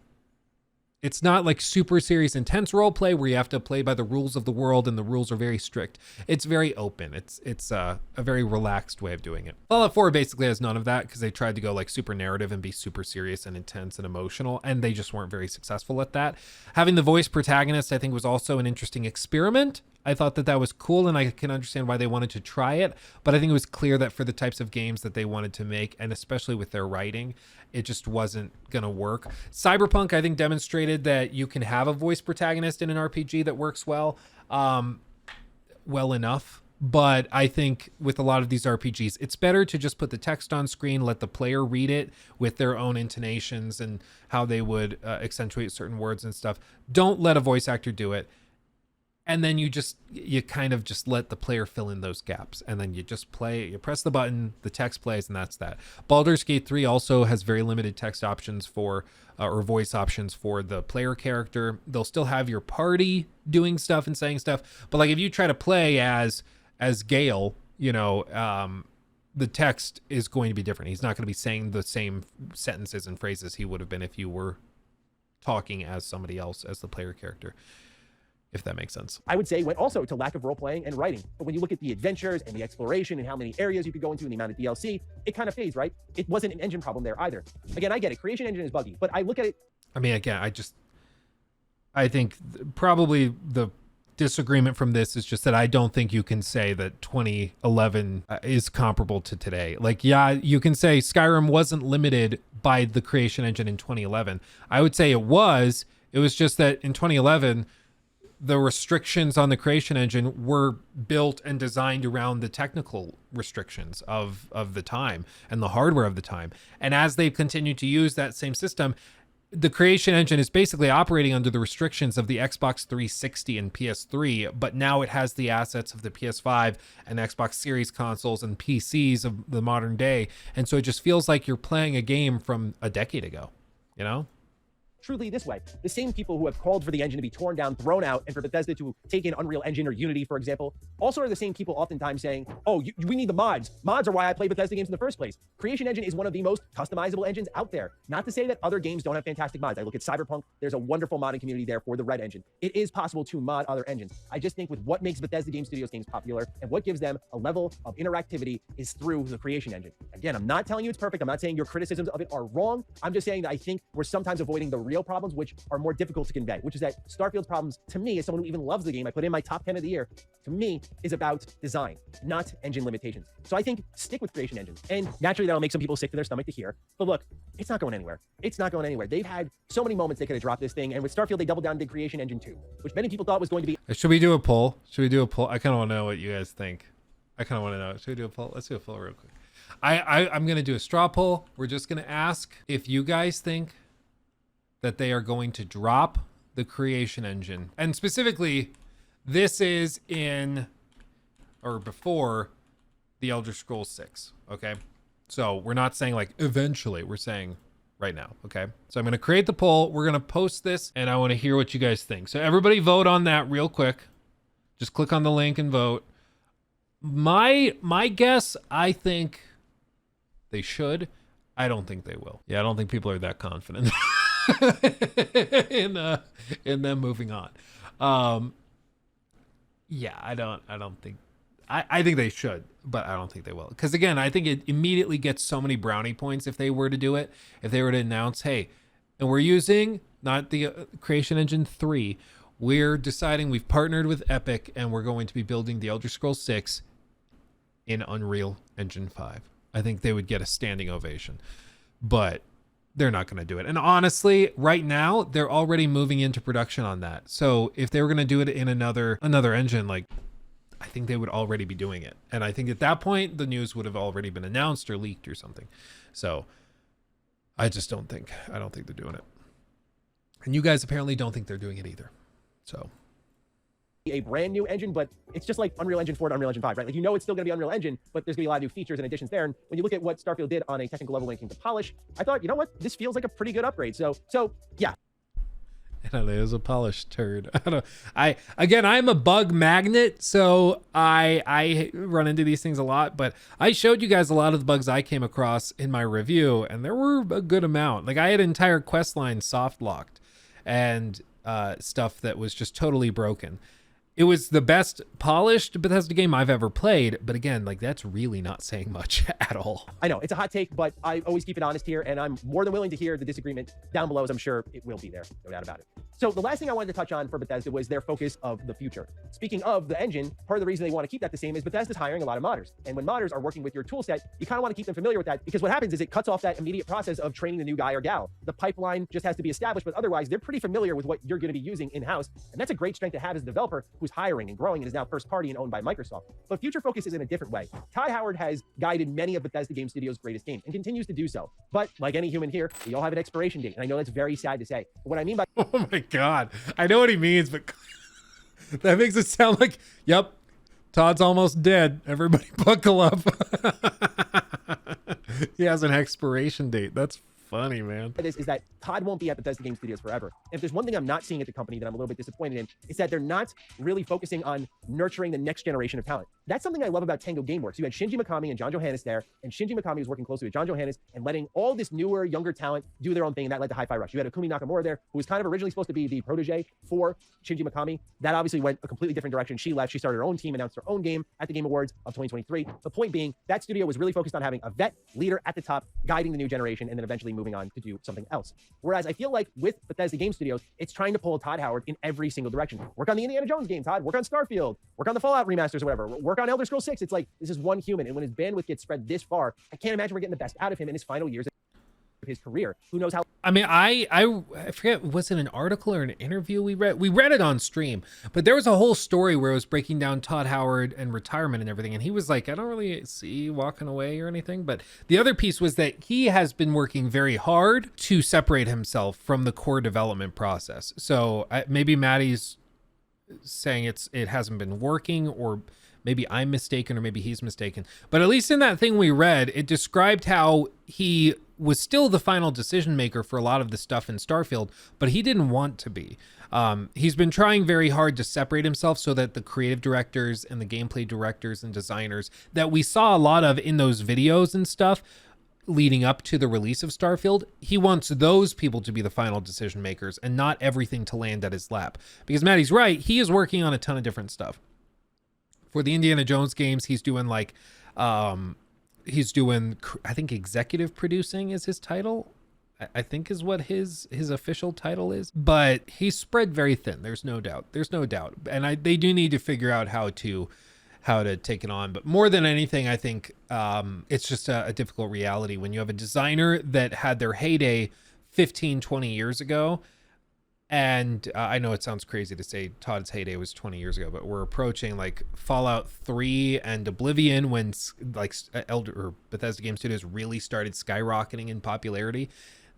It's not like super serious, intense role play where you have to play by the rules of the world and the rules are very strict. It's very open. It's a very relaxed way of doing it. Fallout 4 basically has none of that because they tried to go like super narrative and be super serious and intense and emotional, and they just weren't very successful at that. Having the voice protagonist, I think, was also an interesting experiment. I thought that that was cool, and I can understand why they wanted to try it, but I think it was clear that for the types of games that they wanted to make, and especially with their writing, it just wasn't gonna work. Cyberpunk, I think, demonstrated that you can have a voice protagonist in an RPG that works well enough. But I think with a lot of these RPGs, it's better to just put the text on screen, let the player read it with their own intonations and how they would accentuate certain words and stuff. Don't let a voice actor do it. And then you kind of just let the player fill in those gaps. And then you just play, you press the button, the text plays, and that's that. Baldur's Gate 3 also has very limited text options for, or voice options for the player character. They'll still have your party doing stuff and saying stuff. But like if you try to play as Gale, you know, the text is going to be different. He's not going to be saying the same sentences and phrases he would have been if you were talking as somebody else as the player character, if that makes sense. I would say went also to lack of role-playing and writing. But when you look at the adventures and the exploration and how many areas you could go into and the amount of DLC, it kind of fades, right? It wasn't an engine problem there either. Again, I get it. Creation Engine is buggy, but I look at it... I mean, again, I think probably the disagreement from this is just that I don't think you can say that 2011 is comparable to today. Like, yeah, you can say Skyrim wasn't limited by the Creation Engine in 2011. I would say it was just that in 2011, the restrictions on the Creation Engine were built and designed around the technical restrictions of the time and the hardware of the time. And as they've continued to use that same system, the Creation Engine is basically operating under the restrictions of the Xbox 360 and PS3, but now it has the assets of the PS5 and Xbox Series consoles and PCs of the modern day. And so it just feels like you're playing a game from a decade ago, you know? truly this way. The same people who have called for the engine to be torn down, thrown out, and for Bethesda to take in Unreal Engine or Unity, for example, also are the same people oftentimes saying, oh, we need the mods. Mods are why I play Bethesda games in the first place. Creation Engine is one of the most customizable engines out there. Not to say that other games don't have fantastic mods. I look at Cyberpunk, there's a wonderful modding community there for the Red Engine. It is possible to mod other engines. I just think with what makes Bethesda Game Studios games popular and what gives them a level of interactivity is through the Creation Engine. Again, I'm not telling you it's perfect. I'm not saying your criticisms of it are wrong. I'm just saying that I think we're sometimes avoiding the real problems, which are more difficult to convey, which is that Starfield's problems, to me, as someone who even loves the game, I put in my top 10 of the year, to me, is about design, not engine limitations. So I think stick with Creation Engine. And naturally, that'll make some people sick to their stomach to hear. But look, it's not going anywhere. It's not going anywhere. They've had so many moments they could have dropped this thing. And with Starfield, they doubled down and did Creation Engine 2, which many people thought was going to be. Should we do a poll? Should we do a poll? I kind of want to know what you guys think. I kind of want to know. Should we do a poll? Let's do a poll real quick. I'm going to do a straw poll. We're just going to ask if you guys think that they are going to drop the Creation Engine. And specifically, this is in or before the Elder Scrolls 6. Okay. So we're not saying like eventually, we're saying right now. Okay. So I'm going to create the poll. We're going to post this and I want to hear what you guys think. So everybody vote on that real quick. Just click on the link and vote. My guess, I think they should. I don't think they will. Yeah, I don't think people are that confident in them moving on. Yeah, I don't think. I think they should, but I don't think they will. Because again, I think it immediately gets so many brownie points if they were to do it. If they were to announce, hey, and we're using not the Creation Engine 3. We're deciding we've partnered with Epic and we're going to be building the Elder Scrolls 6 in Unreal Engine 5. I think they would get a standing ovation, but they're not going to do it. And honestly, right now, they're already moving into production on that. So if they were going to do it in another engine, like I think they would already be doing it. And I think at that point, the news would have already been announced or leaked or something. So I don't think they're doing it. And you guys apparently don't think they're doing it either. So a brand new engine, but it's just like Unreal Engine 4 to Unreal Engine 5, right? Like, it's still going to be Unreal Engine, but there's going to be a lot of new features and additions there. And when you look at what Starfield did on a technical level when it came to polish, I thought, you know what? This feels like a pretty good upgrade. So yeah. And it was a polished turd. I'm a bug magnet, so I run into these things a lot, but I showed you guys a lot of the bugs I came across in my review, and there were a good amount. Like I had entire quest lines soft locked and stuff that was just totally broken. It was the best polished Bethesda game I've ever played, but again, like that's really not saying much at all. I know it's a hot take, but I always keep it honest here, and I'm more than willing to hear the disagreement down below, as I'm sure it will be there, no doubt about it. So the last thing I wanted to touch on for Bethesda was their focus of the future. Speaking of the engine, part of the reason they want to keep that the same is Bethesda's hiring a lot of modders. And when modders are working with your tool set, you kind of want to keep them familiar with that, because what happens is it cuts off that immediate process of training the new guy or gal. The pipeline just has to be established, but otherwise they're pretty familiar with what you're going to be using in-house. And that's a great strength to have as a developer who's hiring and growing and is now first party and owned by Microsoft. But future focus is in a different way. Todd Howard has guided many of Bethesda Game Studios' greatest games and continues to do so. But like any human here, we all have an expiration date. And I know that's very sad to say. But what I mean by... Oh my God. I know what he means, but that makes it sound like, yep, Todd's almost dead. Everybody buckle up. He has an expiration date. That's funny, man. This is that Todd won't be at Bethesda Game Studios forever. If there's one thing I'm not seeing at the company that I'm a little bit disappointed in, it's that they're not really focusing on nurturing the next generation of talent. That's something I love about Tango Gameworks. You had Shinji Mikami and John Johannes there, and Shinji Mikami was working closely with John Johannes and letting all this newer, younger talent do their own thing, and that led to Hi-Fi Rush. You had Akumi Nakamura there, who was kind of originally supposed to be the protege for Shinji Mikami. That obviously went a completely different direction. She left. She started her own team, announced her own game at the Game Awards of 2023. The point being, that studio was really focused on having a vet leader at the top, guiding the new generation, and then eventually moving on to do something else. Whereas I feel like with Bethesda Game Studios, it's trying to pull Todd Howard in every single direction. Work on the Indiana Jones game, Todd. Work on Starfield. Work on the Fallout remasters or whatever. Work on Elder Scrolls 6. It's like, this is one human. And when his bandwidth gets spread this far, I can't imagine we're getting the best out of him in his final years of his career. Who knows how... I mean, I forget, was it an article or an interview we read? We read it on stream, but there was a whole story where it was breaking down Todd Howard and retirement and everything. And he was like, I don't really see walking away or anything. But the other piece was that he has been working very hard to separate himself from the core development process. So maybe Matty's saying it hasn't been working, or Maybe I'm mistaken or maybe he's mistaken. But at least in that thing we read, it described how he was still the final decision maker for a lot of the stuff in Starfield, but he didn't want to be. He's been trying very hard to separate himself so that the creative directors and the gameplay directors and designers that we saw a lot of in those videos and stuff leading up to the release of Starfield, he wants those people to be the final decision makers and not everything to land at his lap. Because Matty's right, he is working on a ton of different stuff. For the Indiana Jones games, he's doing like, I think executive producing is his title. I think is what his official title is. But he's spread very thin. There's no doubt. And they do need to figure out how to take it on. But more than anything, I think it's just a difficult reality when you have a designer that had their heyday 15, 20 years ago. And I know it sounds crazy to say Todd's heyday was 20 years ago, but we're approaching like Fallout 3 and Oblivion when like Bethesda Game Studios really started skyrocketing in popularity.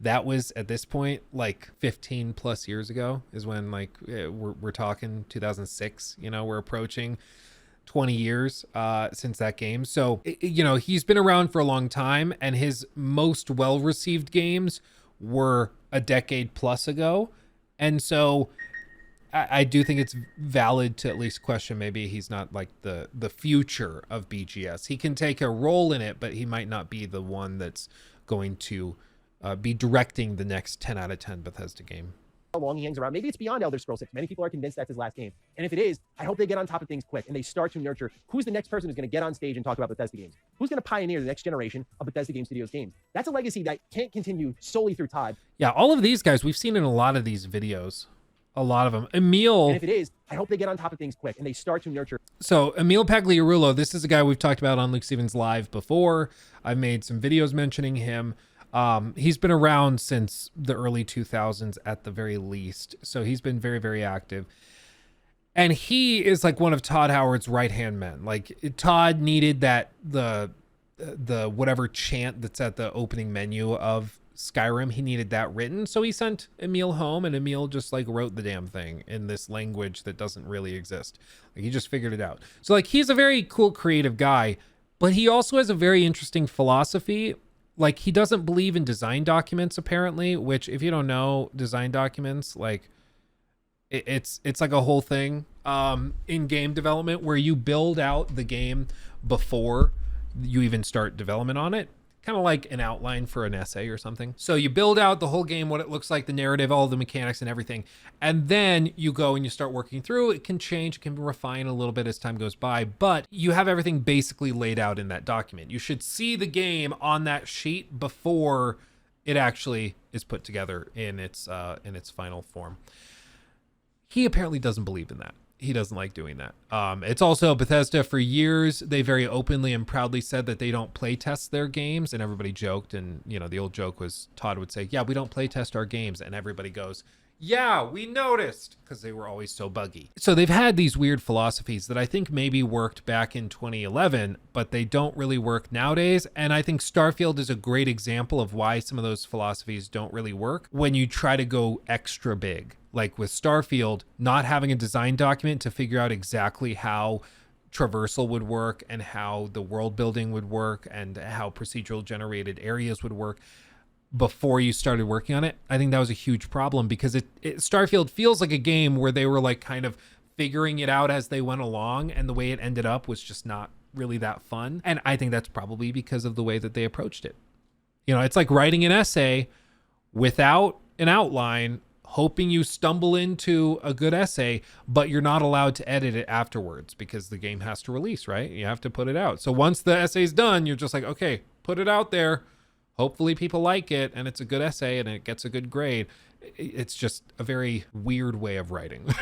That was at this point like 15 plus years ago is when like we're talking 2006, we're approaching 20 years since that game. So, he's been around for a long time, and his most well-received games were a decade plus ago. And so I do think it's valid to at least question maybe he's not like the future of BGS. He can take a role in it, but he might not be the one that's going to be directing the next 10 out of 10 Bethesda game. How long he hangs around. Maybe it's beyond Elder Scrolls 6. Many people are convinced that's his last game. And if it is, I hope they get on top of things quick and they start to nurture who's the next person who's going to get on stage and talk about Bethesda games. Who's going to pioneer the next generation of Bethesda Game Studios games. That's a legacy that can't continue solely through Todd. Yeah, all of these guys, we've seen in a lot of these videos. A lot of them. Emil. And if it is, I hope they get on top of things quick and they start to nurture. So Emil Pagliarulo, this is a guy we've talked about on Luke Stevens Live before. I've made some videos mentioning him. He's been around since the early 2000s at the very least. So he's been very, very active. And he is like one of Todd Howard's right-hand men. Like Todd needed that, the whatever chant that's at the opening menu of Skyrim, he needed that written. So he sent Emil home, and Emil just like wrote the damn thing in this language that doesn't really exist. Like he just figured it out. So like he's a very cool creative guy, but he also has a very interesting philosophy. Like he doesn't believe in design documents apparently, which if you don't know design documents, like it's like a whole thing in game development where you build out the game before you even start development on it. Kind of like an outline for an essay or something. So you build out the whole game, what it looks like, the narrative, all the mechanics and everything. And then you go and you start working through. It can change, it can refine a little bit as time goes by, but you have everything basically laid out in that document. You should see the game on that sheet before it actually is put together in its final form. He apparently doesn't believe in that. He doesn't like doing that. It's also Bethesda for years. They very openly and proudly said that they don't play test their games, and everybody joked. And the old joke was Todd would say, "Yeah, we don't play test our games," and everybody goes, "Yeah, we noticed," because they were always so buggy. So they've had these weird philosophies that I think maybe worked back in 2011, but they don't really work nowadays. And I think Starfield is a great example of why some of those philosophies don't really work when you try to go extra big. Like with Starfield, not having a design document to figure out exactly how traversal would work and how the world building would work and how procedural generated areas would work before you started working on it. I think that was a huge problem because Starfield feels like a game where they were like kind of figuring it out as they went along, and the way it ended up was just not really that fun. And I think that's probably because of the way that they approached it. It's like writing an essay without an outline, hoping you stumble into a good essay, but you're not allowed to edit it afterwards because the game has to release, right? You have to put it out. So once the essay's done, you're just like, okay, put it out there. Hopefully people like it and it's a good essay and it gets a good grade. It's just a very weird way of writing.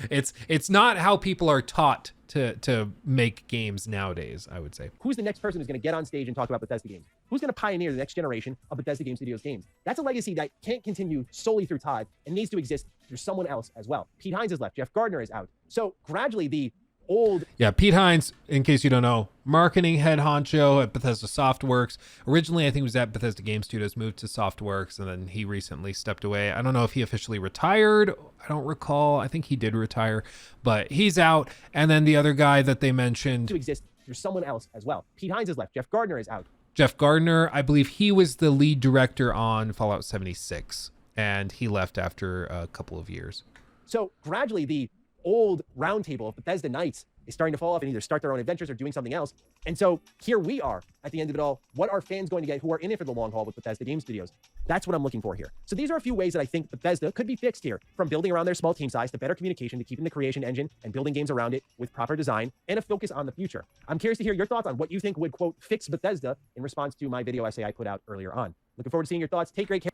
It's not how people are taught to make games nowadays, I would say. Who's the next person who's going to get on stage and talk about Bethesda games? Who's going to pioneer the next generation of Bethesda Game Studios games? That's a legacy that can't continue solely through Todd and needs to exist through someone else as well. Pete Hines has left. Jeff Gardner is out. So gradually the old. Yeah, Pete Hines, in case you don't know, marketing head honcho at Bethesda Softworks. Originally, I think it was at Bethesda Game Studios, moved to Softworks, and then he recently stepped away. I don't know if he officially retired. I don't recall. I think he did retire, but he's out. And then the other guy that they mentioned To exist, there's someone else as well. Pete Hines is left. Jeff Gardner is out. Jeff Gardner, I believe he was the lead director on Fallout 76, and he left after a couple of years. So gradually, the old roundtable of Bethesda Knights is starting to fall off and either start their own adventures or doing something else. And so here we are at the end of it all. What are fans going to get who are in it for the long haul with Bethesda Game Studios? That's what I'm looking for here. So these are a few ways that I think Bethesda could be fixed here, from building around their small team size to better communication to keeping the creation engine and building games around it with proper design and a focus on the future. I'm curious to hear your thoughts on what you think would, quote, fix Bethesda in response to my video essay I put out earlier on. Looking forward to seeing your thoughts. Take great care.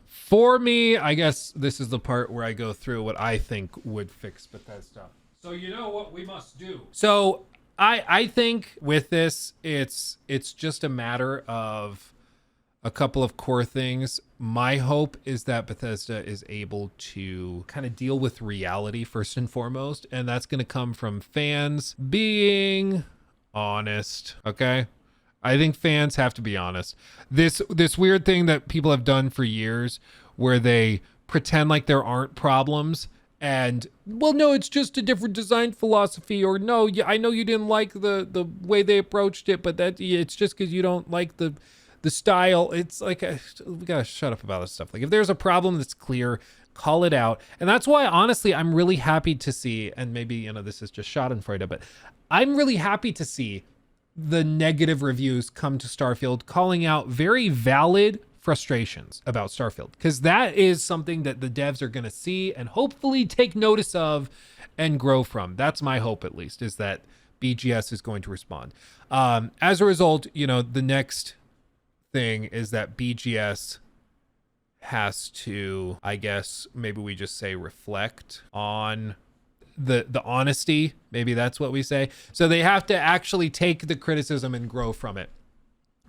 For me, I guess this is the part where I go through what I think would fix Bethesda. So you know what we must do. So I think with this, it's just a matter of a couple of core things. My hope is that Bethesda is able to kind of deal with reality first and foremost, and that's going to come from fans being honest, okay? I think fans have to be honest. This weird thing that people have done for years where they pretend like there aren't problems and, well, no, it's just a different design philosophy, or no, yeah, I know you didn't like the way they approached it, but that it's just because you don't like the style. It's like, we gotta shut up about this stuff. Like, if there's a problem that's clear, call it out. And that's why, honestly, I'm really happy to see, and maybe, you know, this is just schadenfreude, but I'm really happy to see the negative reviews come to Starfield, calling out very valid frustrations about Starfield, because that is something that the devs are going to see and hopefully take notice of and grow from. That's my hope, at least, is that BGS is going to respond. As a result, you know, the next thing is that BGS has to, I guess, maybe we just say reflect on the honesty. Maybe that's what we say. So they have to actually take the criticism and grow from it.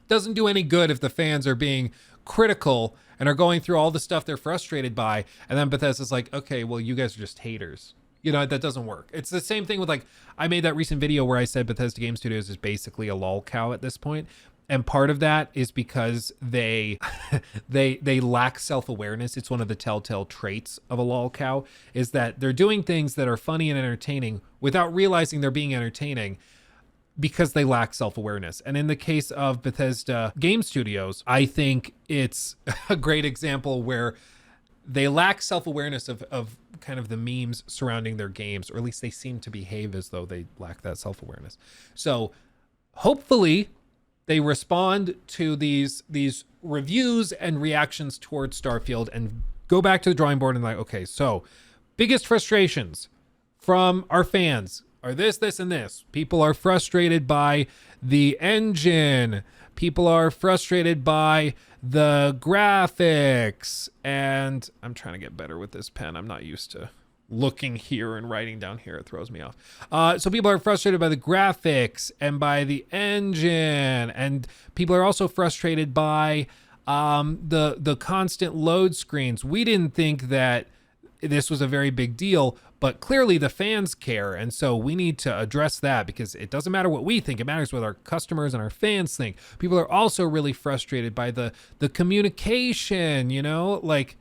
Doesn't do any good if the fans are being critical and are going through all the stuff they're frustrated by, and then Bethesda's like, okay, well, you guys are just haters. You know, that doesn't work. It's the same thing with, like, I made that recent video where I said Bethesda Game Studios is basically a lol cow at this point. And part of that is because they lack self-awareness. It's one of the telltale traits of a lol cow, is that they're doing things that are funny and entertaining without realizing they're being entertaining because they lack self-awareness. And in the case of Bethesda Game Studios, I think it's a great example where they lack self-awareness of kind of the memes surrounding their games, or at least they seem to behave as though they lack that self-awareness. So hopefully they respond to these reviews and reactions towards Starfield and go back to the drawing board and like, okay, so biggest frustrations from our fans are this, and this. People are frustrated by the engine. People are frustrated by the graphics. And I'm trying to get better with this pen. I'm not used to looking here and writing down here. It throws me off. So people are frustrated by the graphics and by the engine. And people are also frustrated by the constant load screens. We didn't think that this was a very big deal, but clearly the fans care. And so we need to address that, because it doesn't matter what we think. It matters what our customers and our fans think. People are also really frustrated by the communication, you know, like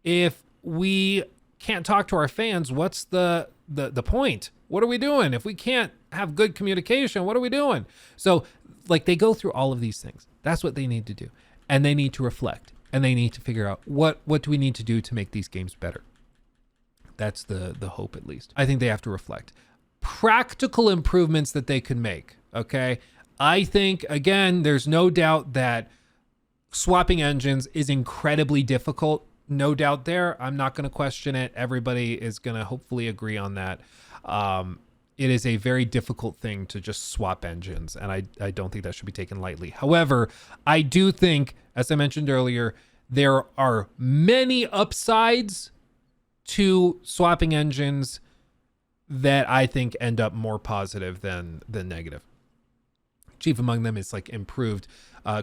if we can't talk to our fans, what's the point? What are we doing? If we can't have good communication, what are we doing? So like they go through all of these things. That's what they need to do. And they need to reflect, and they need to figure out what do we need to do to make these games better. That's the hope, at least. I think they have to reflect. Practical improvements that they could make, okay? I think, again, there's no doubt that swapping engines is incredibly difficult. No doubt there. I'm not going to question it. Everybody is going to hopefully agree on that. It is a very difficult thing to just swap engines, and I don't think that should be taken lightly. However, I do think, as I mentioned earlier, there are many upsides to swapping engines that I think end up more positive than negative. Chief among them is like improved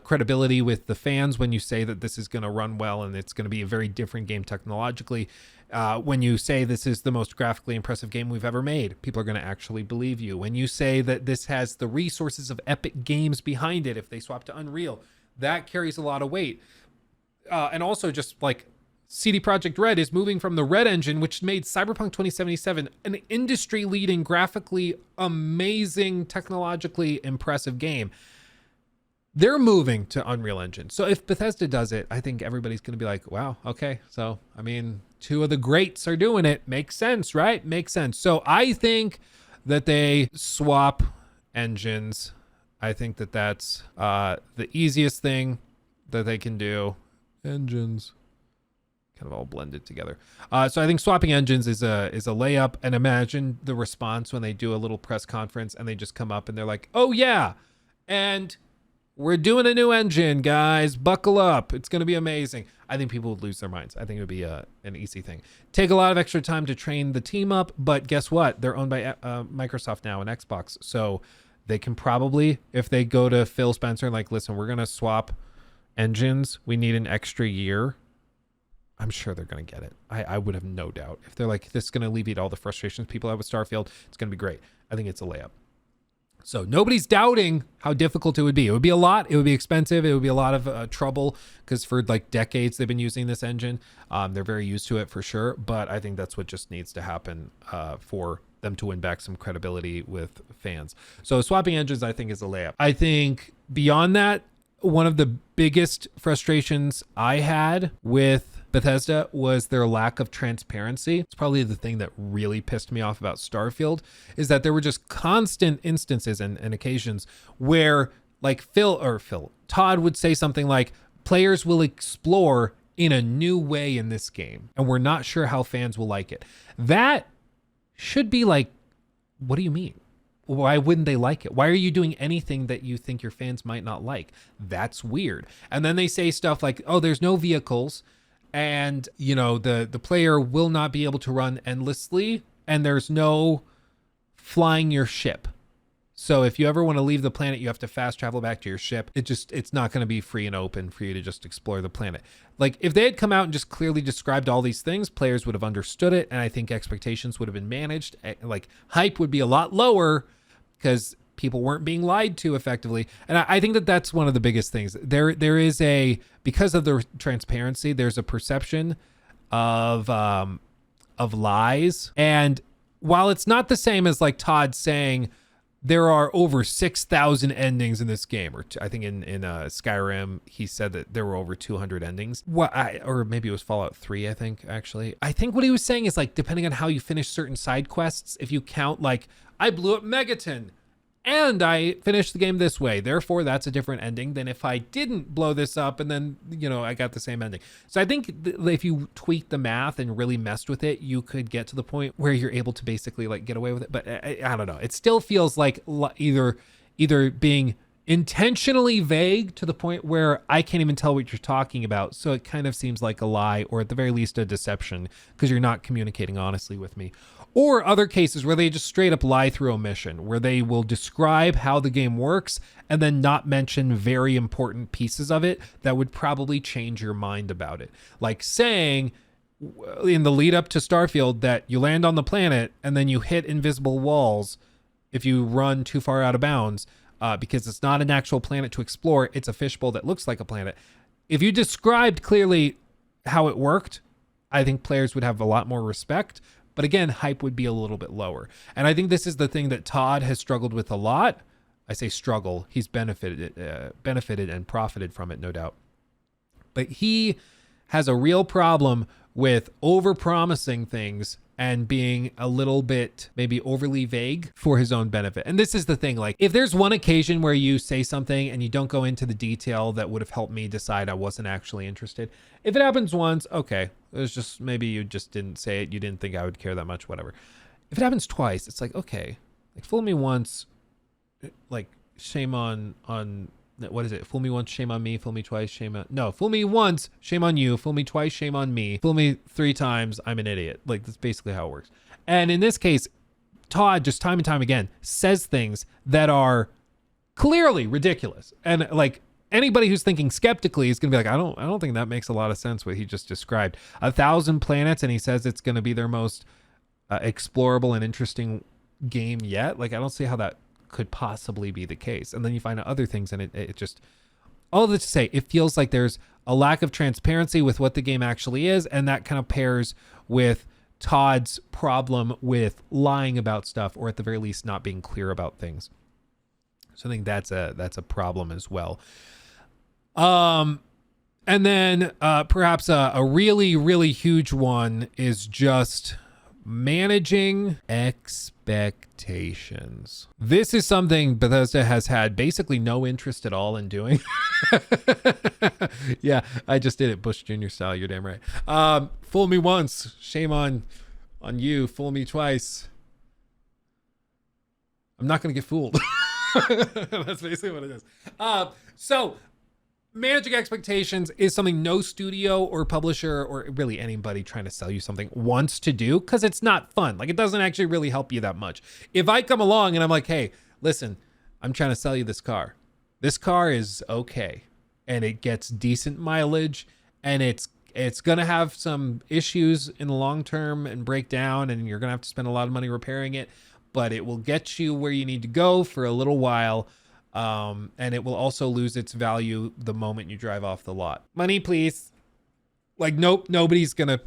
credibility with the fans when you say that this is going to run well and it's going to be a very different game technologically. When you say this is the most graphically impressive game we've ever made, people are going to actually believe you. When you say that this has the resources of Epic Games behind it, if they swap to Unreal, that carries a lot of weight. And also just like CD Projekt Red is moving from the Red Engine, which made Cyberpunk 2077 an industry-leading, graphically amazing, technologically impressive game. They're moving to Unreal Engine. So if Bethesda does it, I think everybody's going to be like, wow, okay. So, I mean, two of the greats are doing it. Makes sense, right? Makes sense. So I think that they swap engines. I think that that's the easiest thing that they can do. Engines kind of all blended together. So I think swapping engines is a layup. And imagine the response when they do a little press conference and they just come up and they're like, oh yeah, and we're doing a new engine, guys. Buckle up. It's going to be amazing. I think people would lose their minds. I think it would be an easy thing. Take a lot of extra time to train the team up, but guess what? They're owned by Microsoft now and Xbox. So they can probably, if they go to Phil Spencer and like, listen, we're going to swap engines. We need an extra year. I'm sure they're going to get it. I would have no doubt. If they're like, this is going to alleviate all the frustrations people have with Starfield, it's going to be great. I think it's a layup. So nobody's doubting how difficult it would be. It would be a lot. It would be expensive. It would be a lot of trouble because for like decades they've been using this engine. They're very used to it for sure. But I think that's what just needs to happen for them to win back some credibility with fans. So swapping engines, I think, is a layup. I think beyond that, one of the biggest frustrations I had with Bethesda was their lack of transparency. It's probably the thing that really pissed me off about Starfield, is that there were just constant instances and occasions where like Todd would say something like, players will explore in a new way in this game, and we're not sure how fans will like it. That should be like, what do you mean? Why wouldn't they like it? Why are you doing anything that you think your fans might not like? That's weird. And then they say stuff like, oh, there's no vehicles, and you know the player will not be able to run endlessly, and there's no flying your ship. So if you ever want to leave the planet, you have to fast travel back to your ship. It's not going to be free and open for you to just explore the planet. Like if they had come out and just clearly described all these things, players would have understood it, and I think expectations would have been managed. Like hype would be a lot lower because people weren't being lied to effectively. And I think that that's one of the biggest things. There is because of the transparency, there's a perception of lies. And while it's not the same as like Todd saying there are over 6,000 endings in this game, or I think in Skyrim, he said that there were over 200 endings. Or maybe it was Fallout 3, I think, actually. I think what he was saying is like, depending on how you finish certain side quests, if you count like, I blew up Megaton, and I finished the game this way, therefore that's a different ending than if I didn't blow this up and then, you know, I got the same ending. So I think if you tweak the math and really messed with it, you could get to the point where you're able to basically like get away with it. But I don't know. It still feels like either being intentionally vague to the point where I can't even tell what you're talking about. So it kind of seems like a lie, or at the very least a deception, because you're not communicating honestly with me. Or other cases where they just straight up lie through omission, where they will describe how the game works and then not mention very important pieces of it that would probably change your mind about it. Like saying in the lead up to Starfield that you land on the planet and then you hit invisible walls if you run too far out of bounds, because it's not an actual planet to explore. It's a fishbowl that looks like a planet. If you described clearly how it worked, I think players would have a lot more respect. But again, hype would be a little bit lower. And I think this is the thing that Todd has struggled with a lot. I say struggle. He's benefited and profited from it, no doubt. But he has a real problem with over-promising things and being a little bit maybe overly vague for his own benefit. And this is the thing, like if there's one occasion where you say something and you don't go into the detail that would have helped me decide I wasn't actually interested. If it happens once, okay, it was just, maybe you just didn't say it. You didn't think I would care that much, whatever. If it happens twice, it's like, okay, like fool me once, like shame on what is it? Fool me once, shame on me. Fool me twice, fool me once, shame on you. Fool me twice, shame on me. Fool me 3 times, I'm an idiot. Like that's basically how it works. And in this case, Todd just time and time again says things that are clearly ridiculous. And like anybody who's thinking skeptically is going to be like, I don't think that makes a lot of sense what he just described. 1,000 planets, and he says it's going to be their most explorable and interesting game yet. Like, I don't see how that could possibly be the case. And then you find out other things, and it just, all of this to say, it feels like there's a lack of transparency with what the game actually is, and that kind of pairs with Todd's problem with lying about stuff, or at the very least not being clear about things. So I think that's a problem as well. And then perhaps a really, really huge one is just managing expectations. This is something Bethesda has had basically no interest at all in doing. Yeah, I just did it Bush Jr. style. You're damn right. Fool me once, shame on you. Fool me twice, I'm not gonna get fooled. That's basically what it is. So managing expectations is something no studio or publisher or really anybody trying to sell you something wants to do, because it's not fun. Like, it doesn't actually really help you that much. If I come along and I'm like, hey, listen, I'm trying to sell you this car. This car is okay, and it gets decent mileage, and it's going to have some issues in the long term and break down, and you're going to have to spend a lot of money repairing it, but it will get you where you need to go for a little while. And it will also lose its value the moment you drive off the lot. Money, please. Like, nope, nobody's gonna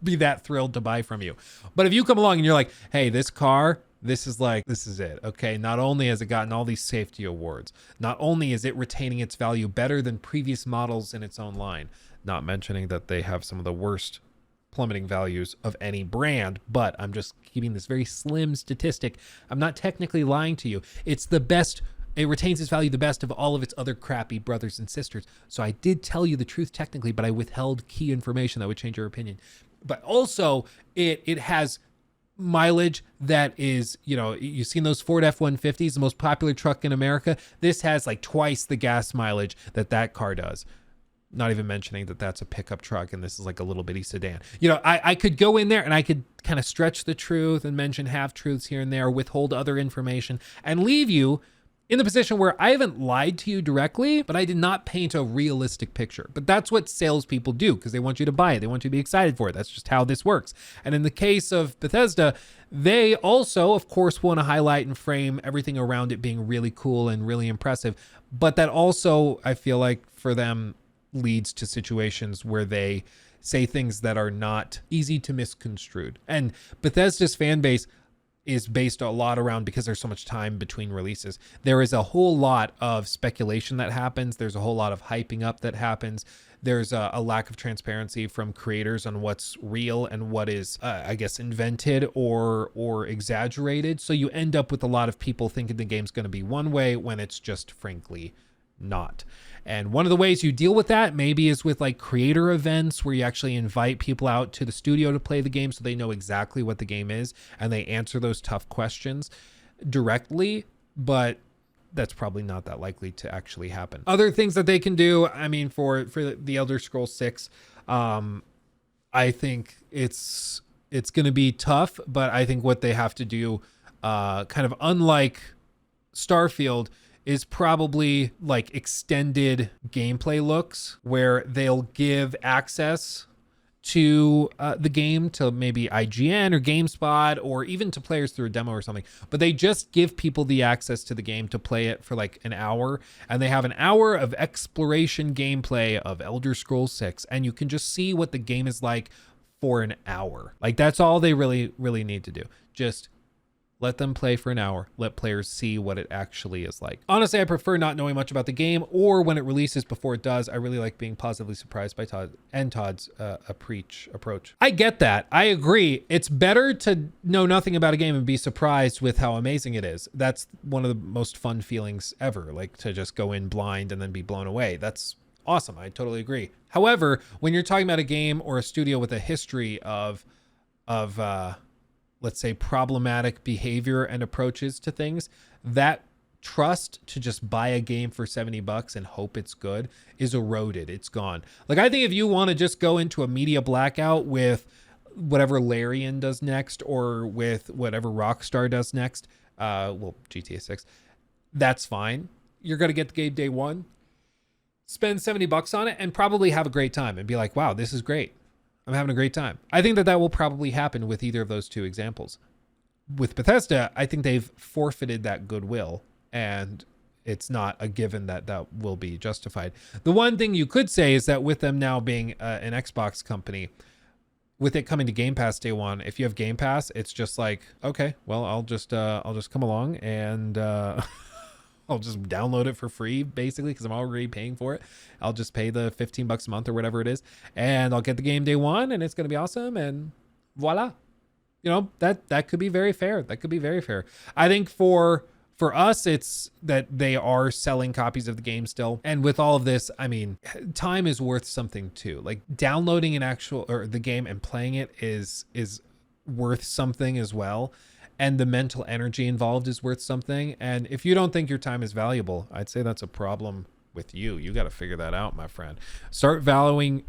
be that thrilled to buy from you. But if you come along and you're like, hey, this car, this is it. Okay. Not only has it gotten all these safety awards, not only is it retaining its value better than previous models in its own line, not mentioning that they have some of the worst plummeting values of any brand, but I'm just keeping this very slim statistic. I'm not technically lying to you. It's the best. It retains its value the best of all of its other crappy brothers and sisters. So I did tell you the truth technically, but I withheld key information that would change your opinion. But also it has mileage that is, you've seen those Ford F-150s, the most popular truck in America. This has like twice the gas mileage that car does. Not even mentioning that that's a pickup truck and this is like a little bitty sedan. I could go in there and I could kind of stretch the truth and mention half truths here and there, withhold other information, and leave you in the position where I haven't lied to you directly, but I did not paint a realistic picture. But that's what salespeople do, because they want you to buy it. They want you to be excited for it. That's just how this works. And in the case of Bethesda, they also, of course, want to highlight and frame everything around it being really cool and really impressive. But that also, I feel like, for them, leads to situations where they say things that are not easy to misconstrued. And Bethesda's fan base is based a lot around, because there's so much time between releases, there is a whole lot of speculation that happens. There's a whole lot of hyping up that happens. There's a lack of transparency from creators on what's real and what is, I guess, invented or exaggerated. So you end up with a lot of people thinking the game's going to be one way when it's just frankly not. And one of the ways you deal with that maybe is with like creator events, where you actually invite people out to the studio to play the game so they know exactly what the game is and they answer those tough questions directly. But that's probably not that likely to actually happen. Other things that they can do, I mean, for the Elder Scrolls 6, I think it's going to be tough, but I think what they have to do, kind of unlike Starfield, is probably like extended gameplay looks, where they'll give access to the game to maybe IGN or GameSpot, or even to players through a demo or something. But they just give people the access to the game to play it for like an hour, and they have an hour of exploration gameplay of Elder Scrolls 6, and you can just see what the game is like for an hour. Like, that's all they really, really need to do. Just let them play for an hour. Let players see what it actually is like. Honestly, I prefer not knowing much about the game, or when it releases before it does. I really like being positively surprised by Todd's approach. I get that. I agree. It's better to know nothing about a game and be surprised with how amazing it is. That's one of the most fun feelings ever, like to just go in blind and then be blown away. That's awesome. I totally agree. However, when you're talking about a game or a studio with a history of let's say problematic behavior and approaches to things, that trust to just buy a game for $70 and hope it's good is eroded. It's gone. Like, I think if you want to just go into a media blackout with whatever Larian does next, or with whatever Rockstar does next, well, GTA 6, that's fine. You're going to get the game day one, spend $70 on it, and probably have a great time and be like, wow, this is great. I'm having a great time. I think that will probably happen with either of those two examples. With Bethesda, I think they've forfeited that goodwill, and it's not a given that will be justified. The one thing you could say is that with them now being an Xbox company, with it coming to Game Pass day one, if you have Game Pass, it's just like, okay, well, I'll just come along and I'll just download it for free, basically, because I'm already paying for it. I'll just pay the $15 a month or whatever it is, and I'll get the game day one, and it's going to be awesome, and voila. You know, that could be very fair. That could be very fair. I think for us, it's that they are selling copies of the game still. And with all of this, I mean, time is worth something too. Like downloading the game and playing it is worth something as well. And the mental energy involved is worth something. And if you don't think your time is valuable, I'd say that's a problem with you. You got to figure that out, my friend. Start valuing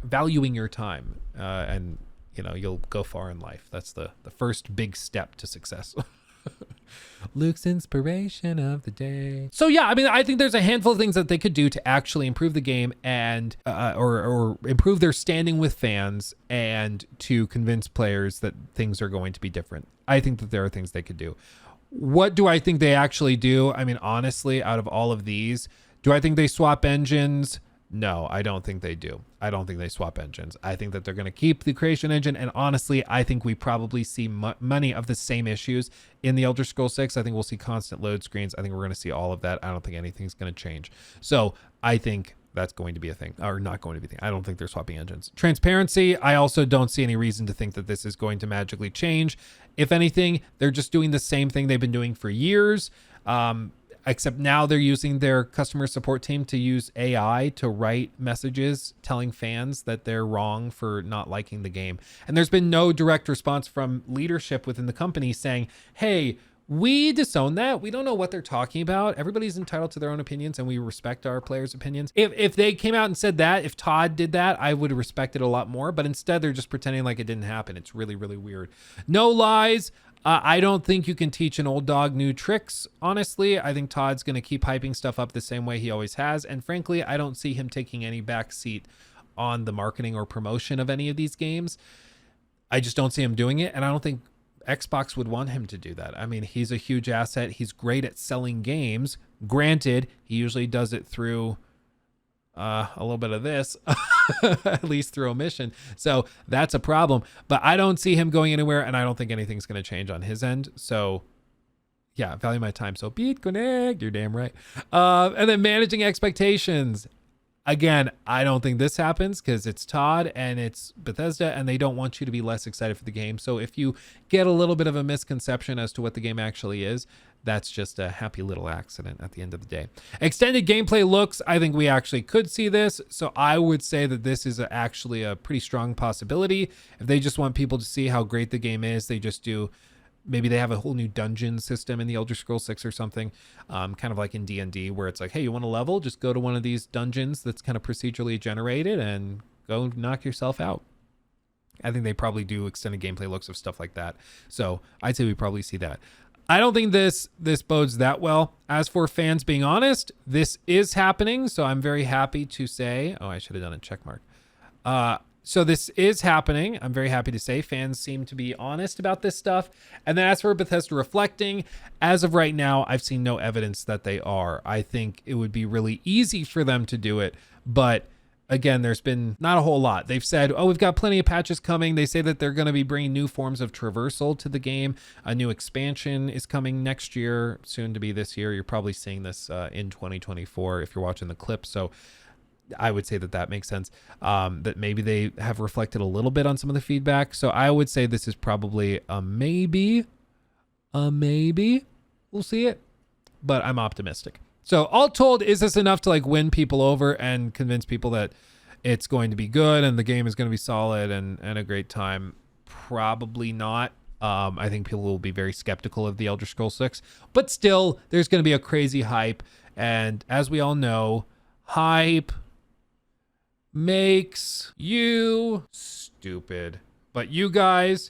your time, and you know, you'll go far in life. That's the first big step to success. Luke's inspiration of the day. So yeah, I mean, I think there's a handful of things that they could do to actually improve the game and or improve their standing with fans and to convince players that things are going to be different. I think that there are things they could do. What do I think they actually do? I mean, honestly, out of all of these, do I think they swap engines? No, I don't think they do. I don't think they swap engines. I think that they're going to keep the creation engine. And honestly, I think we probably see many of the same issues in the Elder Scrolls 6. I think we'll see constant load screens. I think we're going to see all of that. I don't think anything's going to change. So I think that's going to be a thing, or not going to be a thing. I don't think they're swapping engines. Transparency, I also don't see any reason to think that this is going to magically change. If anything, they're just doing the same thing they've been doing for years. Except now they're using their customer support team to use AI to write messages telling fans that they're wrong for not liking the game. And there's been no direct response from leadership within the company saying, hey, we disown that. We don't know what they're talking about. Everybody's entitled to their own opinions, and we respect our players' opinions. If they came out and said that, if Todd did that, I would respect it a lot more. But instead, they're just pretending like it didn't happen. It's really, really weird. No lies. I don't think you can teach an old dog new tricks, honestly. I think Todd's going to keep hyping stuff up the same way he always has. And frankly, I don't see him taking any backseat on the marketing or promotion of any of these games. I just don't see him doing it. And I don't think Xbox would want him to do that. I mean, he's a huge asset. He's great at selling games. Granted, he usually does it through a little bit of this, at least through omission. So that's a problem. But I don't see him going anywhere, and I don't think anything's going to change on his end. So yeah, value my time. So beat connect, you're damn right. And then managing expectations. Again, I don't think this happens because it's Todd and it's Bethesda, and they don't want you to be less excited for the game. So if you get a little bit of a misconception as to what the game actually is, that's just a happy little accident at the end of the day. Extended gameplay looks, I think we actually could see this. So I would say that this is actually a pretty strong possibility. If they just want people to see how great the game is, they just do. Maybe they have a whole new dungeon system in the Elder Scrolls 6 or something, kind of like in D&D, where it's like, hey, you want to level? Just go to one of these dungeons that's kind of procedurally generated and go knock yourself out. I think they probably do extended gameplay looks of stuff like that. So I'd say we probably see that. I don't think this bodes that well. As for fans being honest, this is happening. So I'm very happy to say, oh, I should have done a check mark. So this is happening. I'm very happy to say fans seem to be honest about this stuff. And then as for Bethesda reflecting, as of right now, I've seen no evidence that they are. I think it would be really easy for them to do it. But again, there's been not a whole lot. They've said, oh, we've got plenty of patches coming. They say that they're going to be bringing new forms of traversal to the game. A new expansion is coming next year, soon to be this year. You're probably seeing this in 2024 if you're watching the clip. So I would say that makes sense, that maybe they have reflected a little bit on some of the feedback. So I would say this is probably a maybe. We'll see it, but I'm optimistic. So all told, is this enough to like win people over and convince people that it's going to be good and the game is going to be solid and a great time? Probably not. I think people will be very skeptical of the Elder Scrolls 6, but still there's going to be a crazy hype. And as we all know, hype makes you stupid. But you guys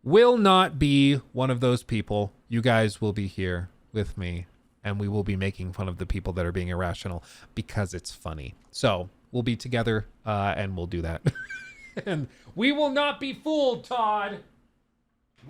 will not be one of those people. You guys will be here with me and we will be making fun of the people that are being irrational because it's funny. So we'll be together and we'll do that. And we will not be fooled, Todd.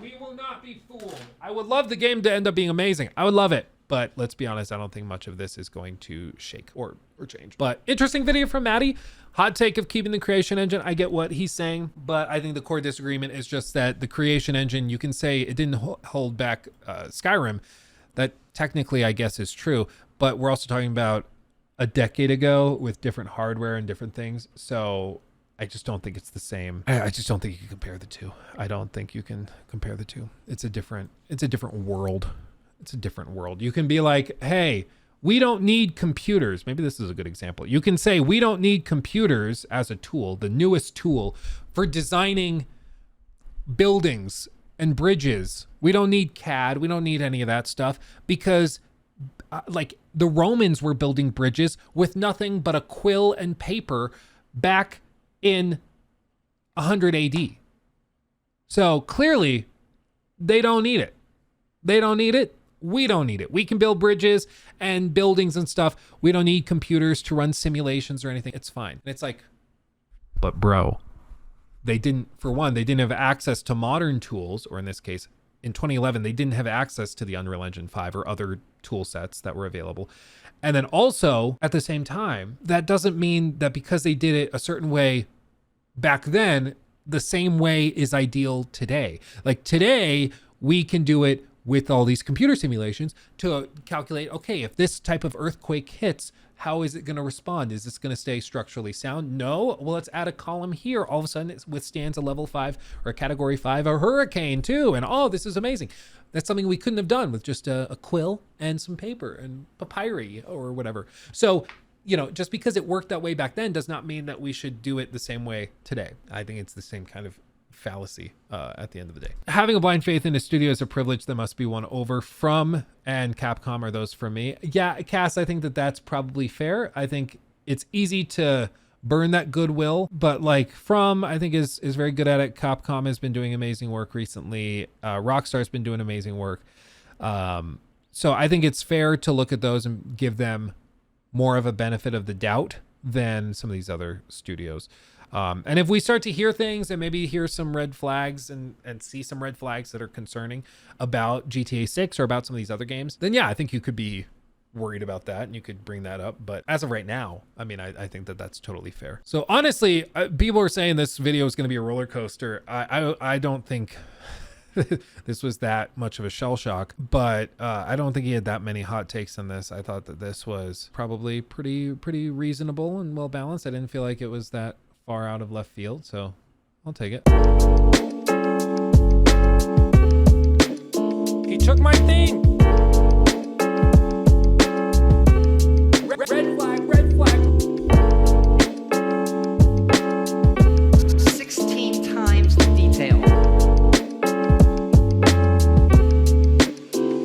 We will not be fooled. I would love the game to end up being amazing. I would love it. But let's be honest, I don't think much of this is going to shake or change. But interesting video from Matty. Hot take of keeping the creation engine. I get what he's saying, but I think the core disagreement is just that the creation engine, you can say it didn't hold back Skyrim. That technically, I guess, is true. But we're also talking about a decade ago with different hardware and different things. So I just don't think it's the same. I just don't think you can compare the two. I don't think you can compare the two. It's a different world. It's a different world. You can be like, hey, we don't need computers. Maybe this is a good example. You can say we don't need computers as a tool, the newest tool for designing buildings and bridges. We don't need CAD. We don't need any of that stuff because like the Romans were building bridges with nothing but a quill and paper back in 100 AD. So clearly they don't need it. They don't need it. We don't need it. We can build bridges and buildings and stuff. We don't need computers to run simulations or anything. It's fine. And it's like, but bro, they didn't have access to modern tools, or in this case, in 2011, they didn't have access to the Unreal Engine 5 or other tool sets that were available. And then also at the same time, that doesn't mean that because they did it a certain way back then, the same way is ideal today. Like today, we can do it with all these computer simulations to calculate, okay, if this type of earthquake hits, how is it going to respond? Is this going to stay structurally sound? No. Well, let's add a column here. All of a sudden, it withstands a level 5 or a category 5, a hurricane too. And oh, this is amazing. That's something we couldn't have done with just a quill and some paper and papyri or whatever. So, you know, just because it worked that way back then does not mean that we should do it the same way today. I think it's the same kind of fallacy at the end of the day. Having a blind faith in a studio is a privilege that must be won over. From and Capcom are those for me. Yeah, Cass, I think that that's probably fair. I think it's easy to burn that goodwill, but like From, I think is very good at it. Capcom has been doing amazing work recently. Rockstar's been doing amazing work. So I think it's fair to look at those and give them more of a benefit of the doubt than some of these other studios. And if we start to hear things and maybe hear some red flags and see some red flags that are concerning about GTA 6 or about some of these other games, then yeah, I think you could be worried about that and you could bring that up. But as of right now, I mean, I think that that's totally fair. So honestly, people are saying this video is going to be a roller coaster. I don't think this was that much of a shell shock, but I don't think he had that many hot takes on this. I thought that this was probably pretty reasonable and well balanced. I didn't feel like it was that far out of left field, so I'll take it. He took my thing.